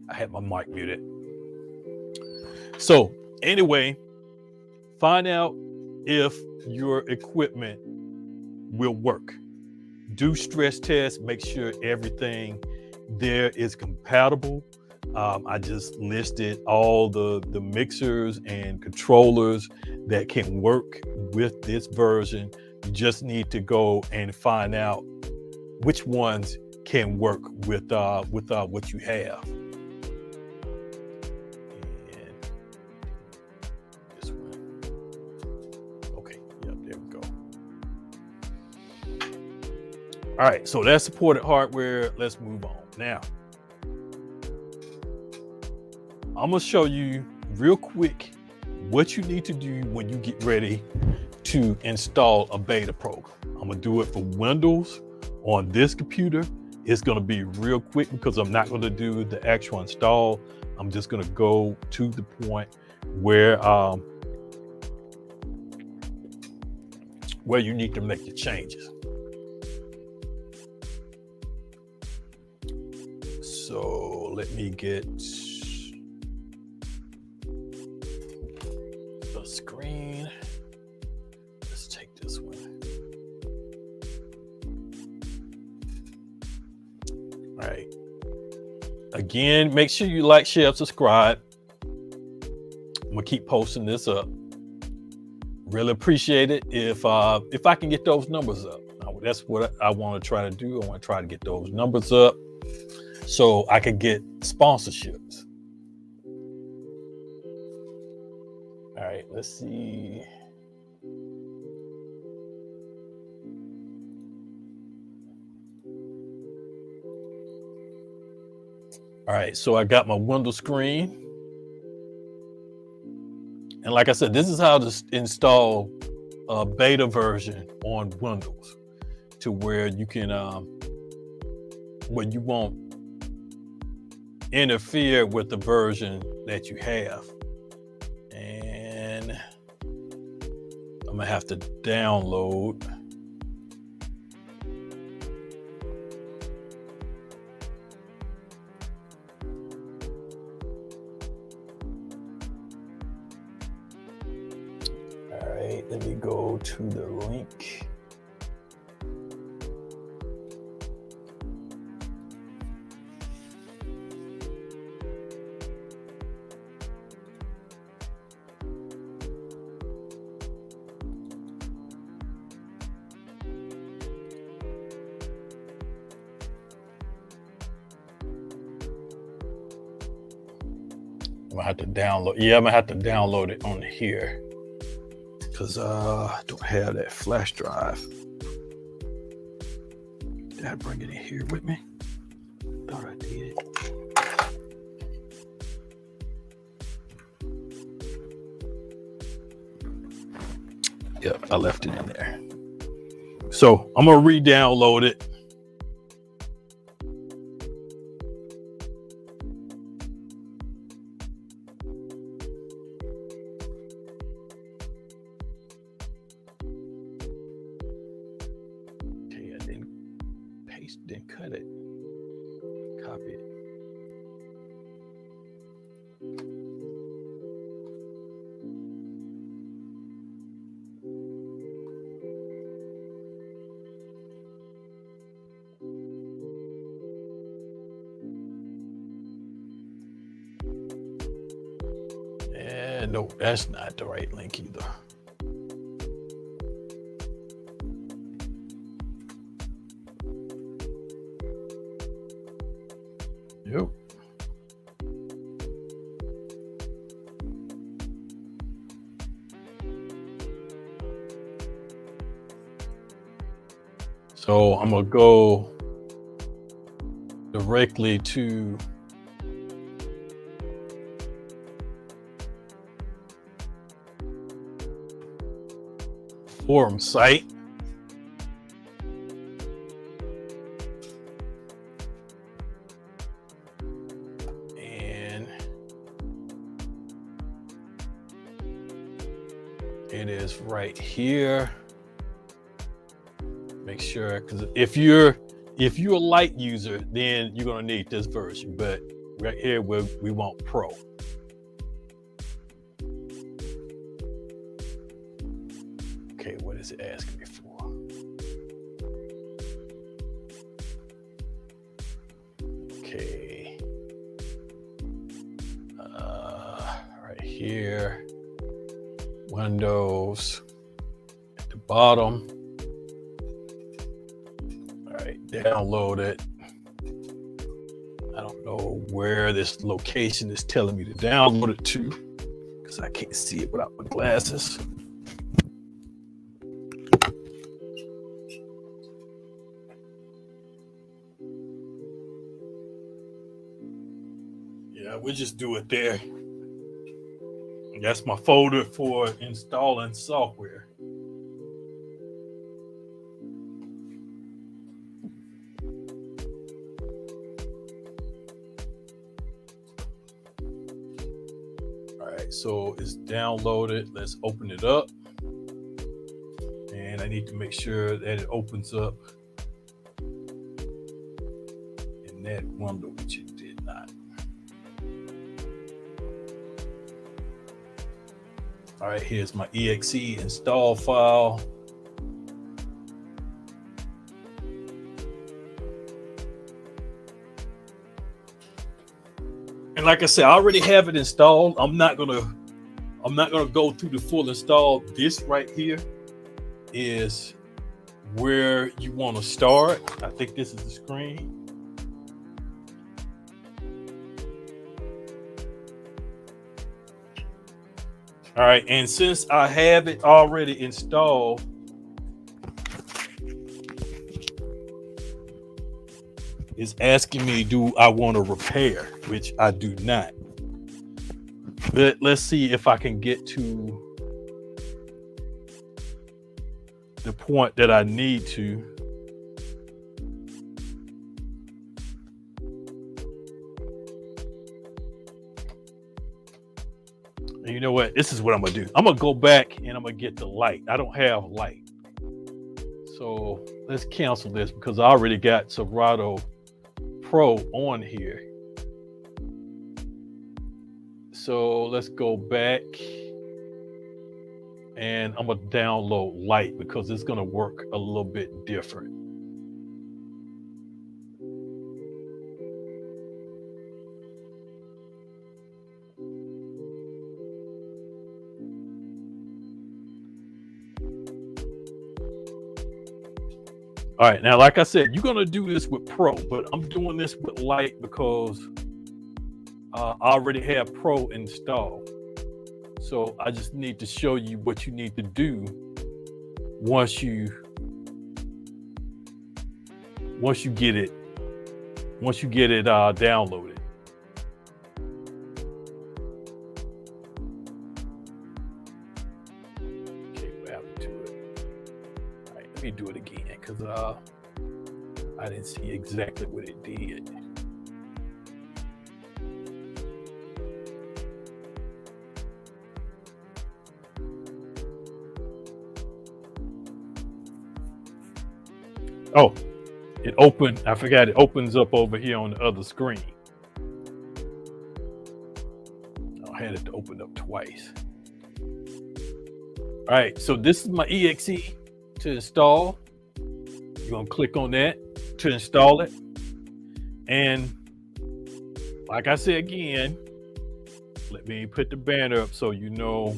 I had my mic muted. So anyway, find out if your equipment will work. Do stress tests, make sure everything there is compatible. I just listed all the mixers and controllers that can work with this version. You just need to go and find out which ones can work with what you have. And this one. Okay, yep, there we go. All right, so that's supported hardware. Let's move on. Now, I'm gonna show you real quick what you need to do when you get ready to install a beta program. I'm gonna do it for Windows on this computer. It's gonna be real quick because I'm not gonna do the actual install. I'm just gonna go to the point where you need to make the changes. So let me get the screen. Let's take this one. All right. Again, make sure you like, share, subscribe. I'm gonna keep posting this up. Really appreciate it if I can get those numbers up. That's what I want to try to do. I want to try to get those numbers up so I can get sponsorships. All right, let's see. All right, so I got my Windows screen. And like I said, this is how to install a beta version on Windows to where you can, where you won't interfere with the version that you have. And I'm gonna have to download. All right, let me go to the link. I'm gonna have to download. Yeah, I'm gonna have to download it on here because I don't have that flash drive. Did I bring it in here with me? Thought I did. Yep, I left it in there. So I'm gonna re-download it. Then cut it, copy it. And no, that's not the right link either. Yep. So I'm gonna go directly to forum site. It is right here. Make sure, because if you're a light user, then you're gonna need this version. But right here where we want Pro. Okay, what is it asking me for? Okay. Right here. Windows at the bottom. All right, download it. I don't know where this location is telling me to download it to because I can't see it without my glasses. Yeah, we'll just do it there. That's my folder for installing software. All right, so it's downloaded. Let's open it up. And I need to make sure that it opens up in that window, which it did not. All right, here's my exe install file. And like I said, I already have it installed. I'm not gonna go through the full install. This right here is where you want to start. I think this is the screen. All right, and since I have it already installed, it's asking me, do I want to repair, which I do not. But let's see if I can get to the point that I need to. And you know what? This is what I'm gonna do. I'm gonna go back and I'm gonna get the light. I don't have light. So let's cancel this because I already got Serato Pro on here. So let's go back and I'm gonna download light because it's gonna work a little bit different. All right, now, like I said, you're gonna do this with Pro, but I'm doing this with Light because I already have Pro installed. So I just need to show you what you need to do once you get it downloaded. Okay, what happened to it? All right, let me do it again because I didn't see exactly what it did. Oh, it opened. I forgot it opens up over here on the other screen. I had it to open up twice. All right, so this is my exe to install. You're gonna click on that to install it. And like I said again, let me put the banner up so you know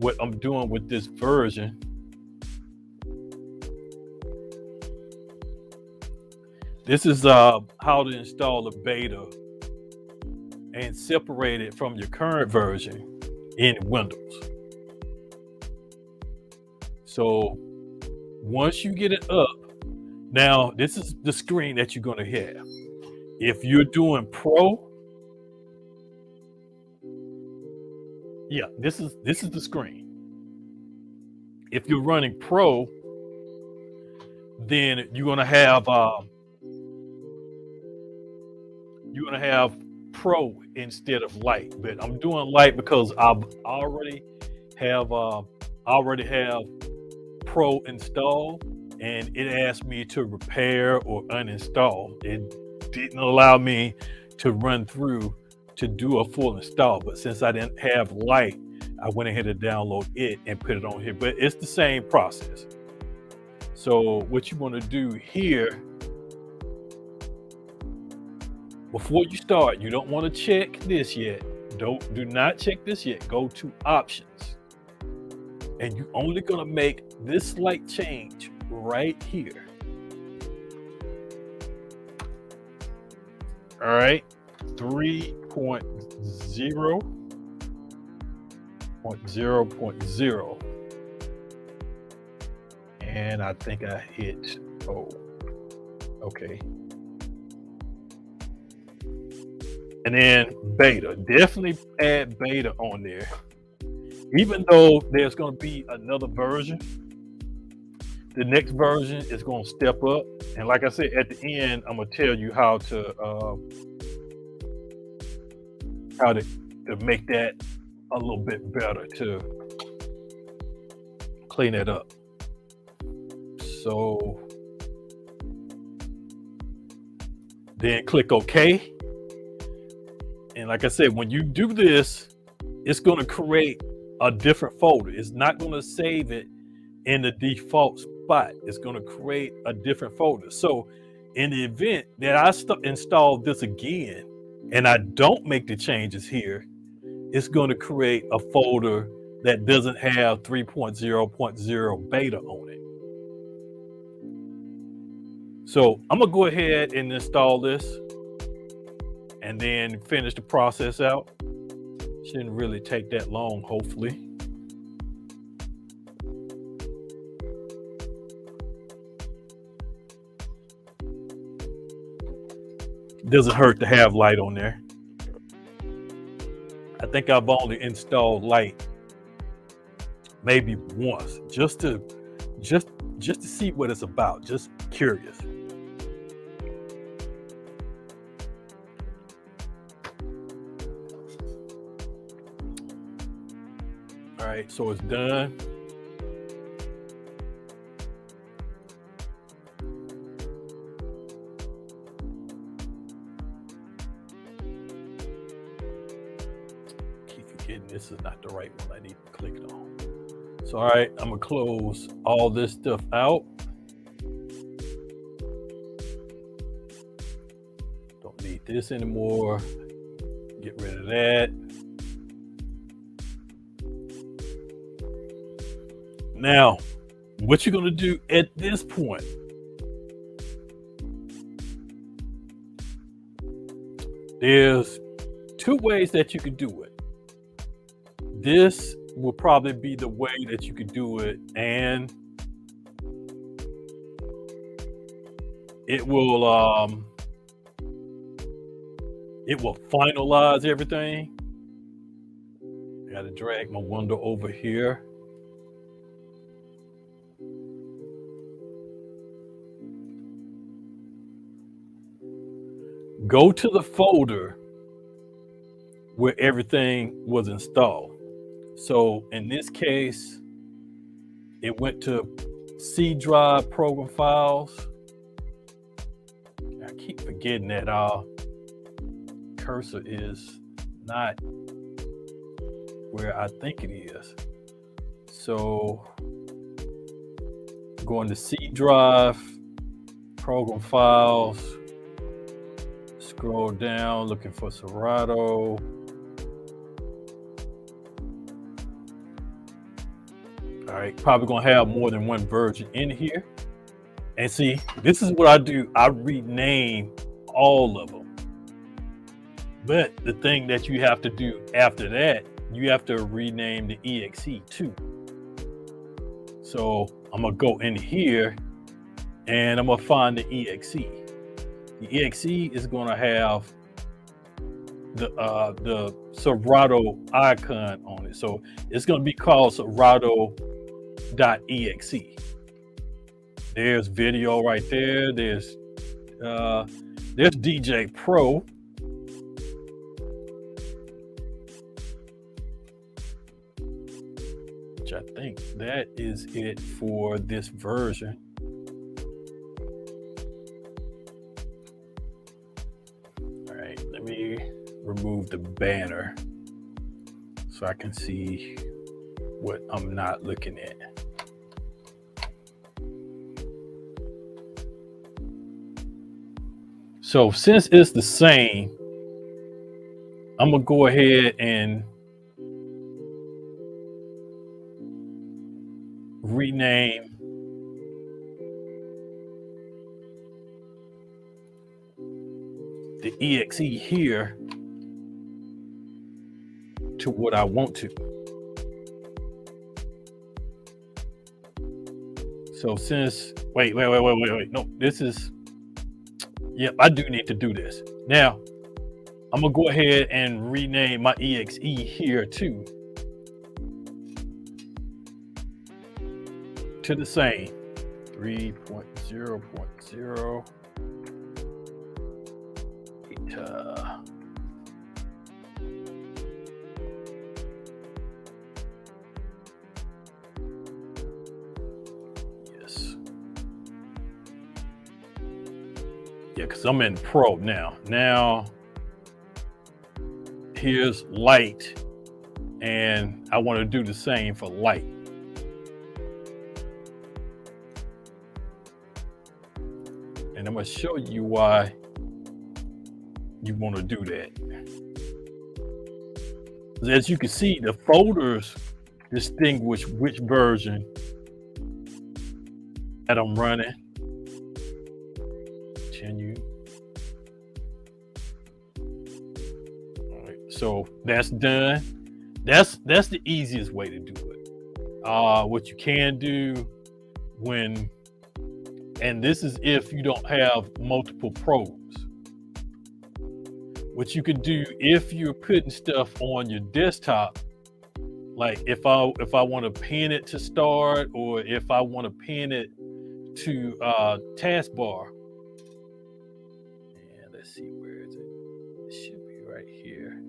what I'm doing with this version. This is how to install the beta and separate it from your current version in Windows. So once you get it up, now this is the screen that you're going to have. If you're doing Pro, yeah, this is the screen. If you're running Pro, then you're going to have Pro instead of Light. But I'm doing Light because I already have Pro installed, and it asked me to repair or uninstall. It didn't allow me to run through to do a full install. But since I didn't have light, I went ahead and download it and put it on here. But it's the same process. So what you want to do here, before you start, you don't want to check this yet. Do not check this yet. Go to options. And you're only going to make this slight change right here. All right, 3.0.0.0. And I think I hit, oh, okay. And then beta, definitely add beta on there. Even though there's going to be another version, the next version is going to step up. And like I said, at the end, I'm going to tell you how to make that a little bit better, to clean it up. So then click OK. And like I said, when you do this, it's going to create a different folder. It's not going to save it in the default spot. It's going to create a different folder. So in the event that I install this again and I don't make the changes here, it's going to create a folder that doesn't have 3.0.0 beta on it. So I'm gonna go ahead and install this and then finish the process out. Shouldn't really take that long, hopefully. Doesn't hurt to have light on there. I think I've only installed light maybe once, just to see what it's about, just curious. All right, so it's done. Keep forgetting this is not the right one I need to click it on. So, all right, I'm gonna close all this stuff out. Don't need this anymore. Get rid of that. Now, what you're gonna do at this point, there's two ways that you could do it. This will probably be the way that you could do it, and it will finalize everything. I gotta drag my window over here. Go to the folder where everything was installed. So in this case, it went to C drive program files. I keep forgetting that our cursor is not where I think it is. So going to C drive, program files, scroll down, looking for Serato. All right, probably gonna have more than one version in here. And see, this is what I do. I rename all of them. But the thing that you have to do after that, you have to rename the exe too. So I'm gonna go in here and I'm gonna find the exe. The exe is gonna have the Serato icon on it. So it's gonna be called Serato.exe. There's video right there. There's DJ Pro. Which I think that is it for this version. All right, let me remove the banner so I can see what I'm not looking at. So since it's the same, I'm gonna go ahead and rename the exe here to what I want to. So since, wait, no, this is, yep, I do need to do this. Now, I'm gonna go ahead and rename my exe here too to the same 3.0.0. Yes. Yeah, because I'm in Pro now. Now, here's light, and I want to do the same for light. And I'm going to show you why you want to do that. As you can see, the folders distinguish which version that I'm running. Continue. All right, so that's done. That's the easiest way to do it. What you can do and this is if you don't have multiple pros. What you can do if you're putting stuff on your desktop, like if I want to pin it to start, or if I want to pin it to taskbar. And let's see, where is it? It should be right here.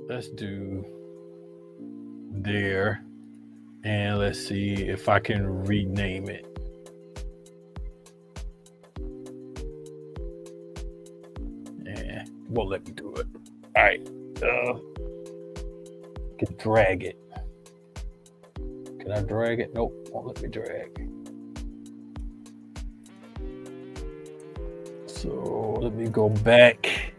Let's do there. And let's see if I can rename it. And won't let me do it. All right. Can drag it. Can I drag it? Nope, won't let me drag. So let me go back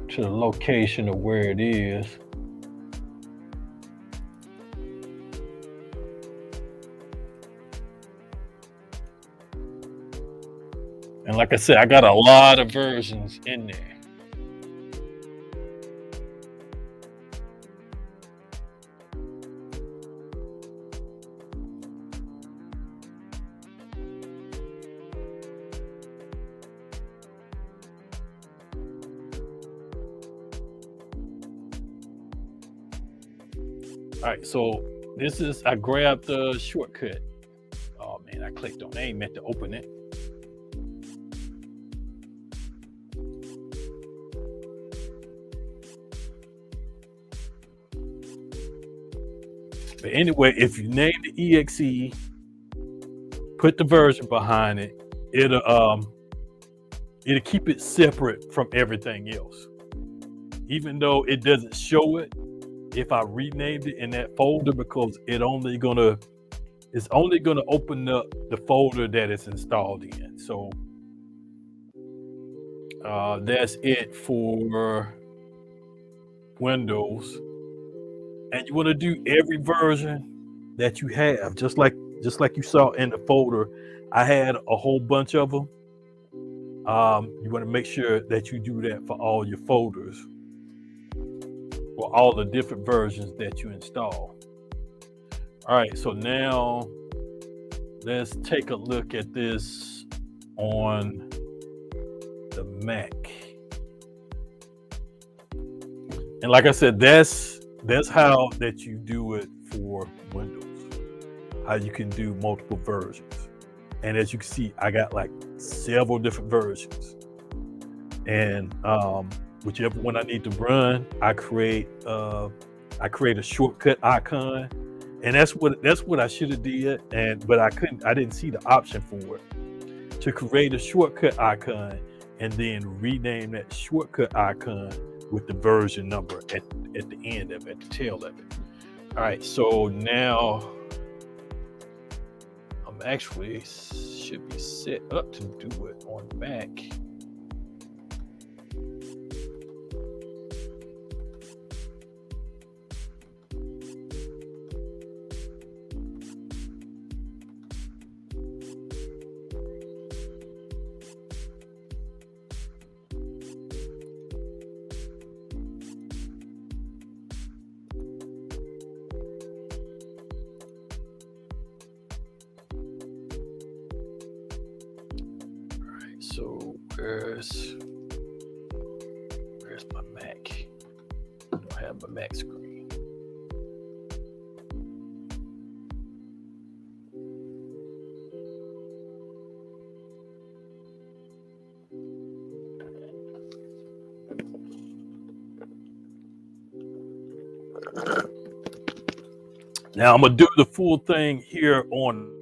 to the location of where it is. And like I said, I got a lot of versions in there. All right, so this is, I grabbed the shortcut. Oh man, I clicked on it. I ain't meant to open it. But anyway, if you name the exe, put the version behind it, it'll keep it separate from everything else. Even though it doesn't show it, if I renamed it in that folder, because it's only gonna open up the folder that it's installed in. So that's it for Windows. And you want to do every version that you have, just like you saw in the folder. I had a whole bunch of them. You want to make sure that you do that for all your folders, for all the different versions that you install. All right, so now let's take a look at this on the Mac. And like I said, that's how that you do it for Windows, how you can do multiple versions. And as you can see, I got like several different versions. And whichever one I need to run, I create a shortcut icon, And that's what I should have did, but I didn't see the option for it to create a shortcut icon and then rename that shortcut icon with the version number at the end of it, at the tail of it. All right, so now I'm actually should be set up to do it on Mac. So where's my Mac? I don't have my Mac screen. Now I'm gonna do the full thing here on